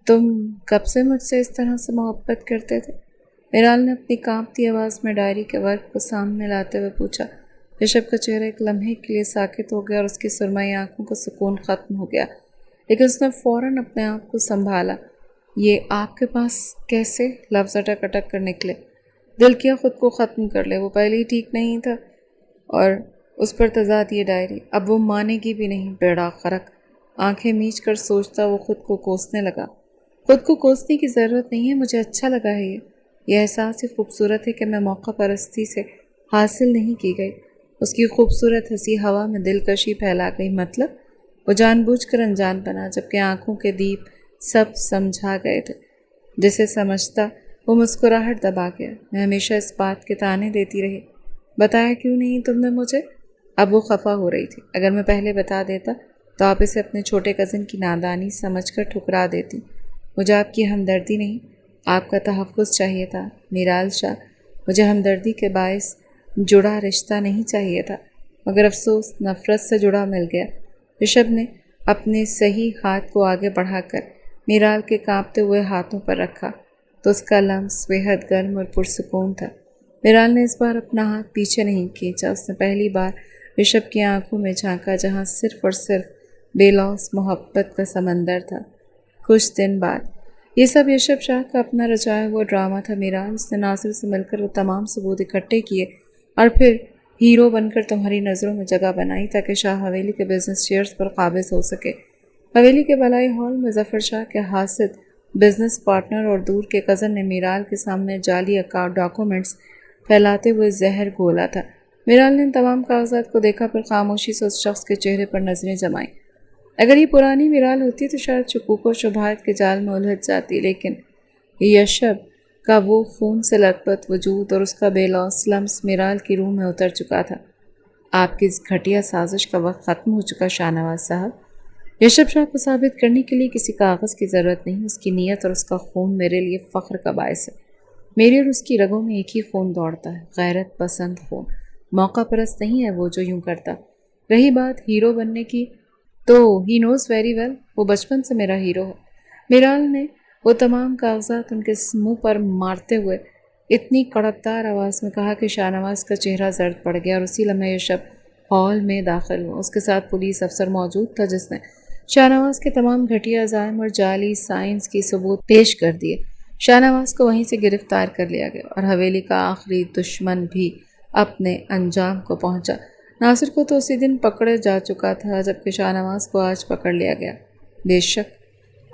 تم کب سے مجھ سے اس طرح سے محبت کرتے تھے؟ میرال نے اپنی کانپتی آواز میں ڈائری کے ورق کو سامنے لاتے ہوئے پوچھا۔ یشب کا چہرہ ایک لمحے کے لیے ساکت ہو گیا اور اس کی سرمئی آنکھوں کا سکون ختم ہو گیا، لیکن اس نے فوراً اپنے آپ کو سنبھالا۔ یہ آپ کے پاس کیسے؟ لفظ اٹک اٹک کر نکلے۔ دل کیا خود کو ختم کر لے، وہ پہلے ہی ٹھیک نہیں تھا اور اس پر تضاد یہ ڈائری، اب وہ مانے گی بھی نہیں۔ بیڑا غرق آنکھیں میچ کر سوچتا وہ خود کو کوسنے لگا۔ خود کو کوسنے کی ضرورت نہیں ہے، مجھے اچھا لگا ہے یہ احساس ہی خوبصورت ہے کہ میں موقع پرستی سے حاصل نہیں کی گئی۔ اس کی خوبصورت ہنسی ہوا میں دلکشی پھیلا گئی۔ مطلب وہ جان بوجھ کر انجان بنا، جبکہ آنکھوں کے دیپ سب سمجھا گئے تھے۔ جسے سمجھتا وہ مسکراہٹ دبا گیا۔ میں ہمیشہ اس بات کے تانے دیتی رہی، بتایا کیوں نہیں تم نے مجھے؟ اب وہ خفا ہو رہی تھی۔ اگر میں پہلے بتا دیتا تو آپ اسے اپنے چھوٹے کزن کی نادانی سمجھ کر ٹھکرا دیتی۔ مجھے آپ کی ہمدردی نہیں، آپ کا تحفظ چاہیے تھا میرال شاہ۔ مجھے ہمدردی کے باعث جڑا رشتہ نہیں چاہیے تھا، مگر افسوس نفرت سے جڑا مل گیا۔ رشب نے اپنے صحیح ہاتھ کو آگے بڑھا کر میرال کے کانپتے ہوئے ہاتھوں پر رکھا تو اس کا لمس بےحد گرم اور پرسکون تھا۔ میرال نے اس بار اپنا ہاتھ پیچھے نہیں کھینچا۔ اس نے پہلی بار رشب کی آنکھوں میں جھانکا جہاں صرف اور صرف بے لوث محبت کا سمندر تھا۔ کچھ دن بعد یہ سب یشب شاہ کا اپنا رچایا ہوا ڈرامہ تھا میرال۔ اس نے ناصر سے مل کر وہ تمام ثبوت اکٹھے کیے اور پھر ہیرو بن کر تمہاری نظروں میں جگہ بنائی تاکہ شاہ حویلی کے بزنس شیئرز پر قابض ہو سکے۔ حویلی کے بالائی ہال میں ظفر شاہ کے حاسد بزنس پارٹنر اور دور کے کزن نے میرال کے سامنے جعلی ڈاکومنٹس پھیلاتے ہوئے زہر گھولا تھا۔ میرال نے تمام کاغذات کو دیکھا، پھر خاموشی سے اس شخص کے چہرے پر نظریں جمائیں۔ اگر یہ پرانی میرال ہوتی تو شاید شکوک و شبہات کے جال میں الجھ جاتی، لیکن یشب کا وہ خون سے لطپت وجود اور اس کا بے لوث لمس میرال کی روح میں اتر چکا تھا۔ آپ کی اس گھٹیا سازش کا وقت ختم ہو چکا شاہ نواز صاحب۔ یشب شاہ کو ثابت کرنے کے لیے کسی کاغذ کی ضرورت نہیں، اس کی نیت اور اس کا خون میرے لیے فخر کا باعث ہے۔ میری اور اس کی رگوں میں ایک ہی خون دوڑتا ہے، غیرت پسند خون۔ موقع پرست نہیں ہے وہ جو یوں کرتا۔ رہی بات ہیرو بننے کی تو ہی نوز ویری ویل، وہ بچپن سے میرا ہیرو ہے۔ میرال نے وہ تمام کاغذات ان کے منہ پر مارتے ہوئے اتنی کڑکدار آواز میں کہا کہ شاہ نواز کا چہرہ زرد پڑ گیا اور اسی لمحے یشب ہال میں داخل ہوا۔ اس کے ساتھ پولیس افسر موجود تھا جس نے شاہ نواز کے تمام گھٹیا عزائم اور جعلی سائنس کی ثبوت پیش کر دیے۔ شاہ نواز کو وہیں سے گرفتار کر لیا گیا اور حویلی کا آخری دشمن بھی اپنے انجام کو پہنچا۔ ناصر کو تو اسی دن پکڑے جا چکا تھا جبکہ شاہ نواز کو آج پکڑ لیا گیا۔ بے شک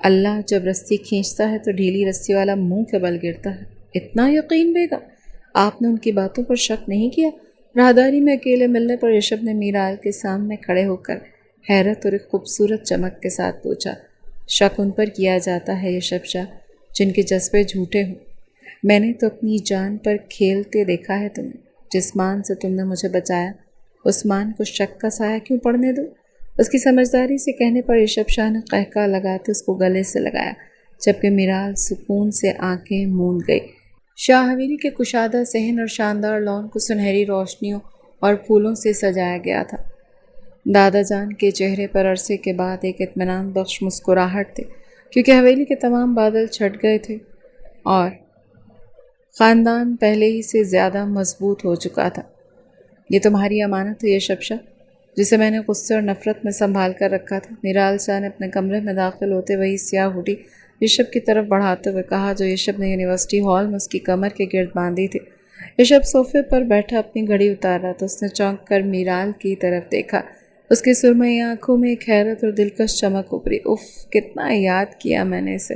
اللہ جب رسی کھینچتا ہے تو ڈھیلی رسی والا منہ کے بل گرتا ہے۔ اتنا یقین بیگم، آپ نے ان کی باتوں پر شک نہیں کیا؟ راہداری میں اکیلے ملنے پر یشب نے میرال کے سامنے کھڑے ہو کر حیرت اور ایک خوبصورت چمک کے ساتھ پوچھا۔ شک ان پر کیا جاتا ہے یشب شاہ جن کے جذبے جھوٹے ہوں۔ میں نے تو اپنی جان پر کھیلتے دیکھا ہے تمہیں۔ جس مان سے تم نے مجھے بچایا اس مان کو شک کا سایہ کیوں پڑنے دو؟ اس کی سمجھداری سے کہنے پر یشب شاہ نے قہقہ لگاتے اس کو گلے سے لگایا جبکہ میرال سکون سے آنکھیں موند گئی۔ شاہ حویلی کے کشادہ صحن اور شاندار لان کو سنہری روشنیوں اور پھولوں سے سجایا گیا تھا۔ دادا جان کے چہرے پر عرصے کے بعد ایک اطمینان بخش مسکراہٹ تھی کیونکہ حویلی کے تمام بادل چھٹ گئے تھے اور خاندان پہلے ہی سے زیادہ مضبوط ہو چکا تھا۔ یہ تمہاری امانت ہے یشب شاہ جسے میں نے غصے اور نفرت میں سنبھال کر رکھا تھا۔ میرال شاہ نے اپنے کمرے میں داخل ہوتے وہی سیاہ ہوٹی یشب کی طرف بڑھاتے ہوئے کہا جو یشب نے یونیورسٹی ہال میں اس کی کمر کے گرد باندھی تھی۔ یشب صوفے پر بیٹھا اپنی گھڑی اتار رہا تھا۔ اس نے چونک کر میرال کی طرف دیکھا۔ اس کی سرمئی آنکھوں میں ایک حیرت اور دلکش چمک ابھری۔ اف، کتنا یاد کیا میں نے اسے۔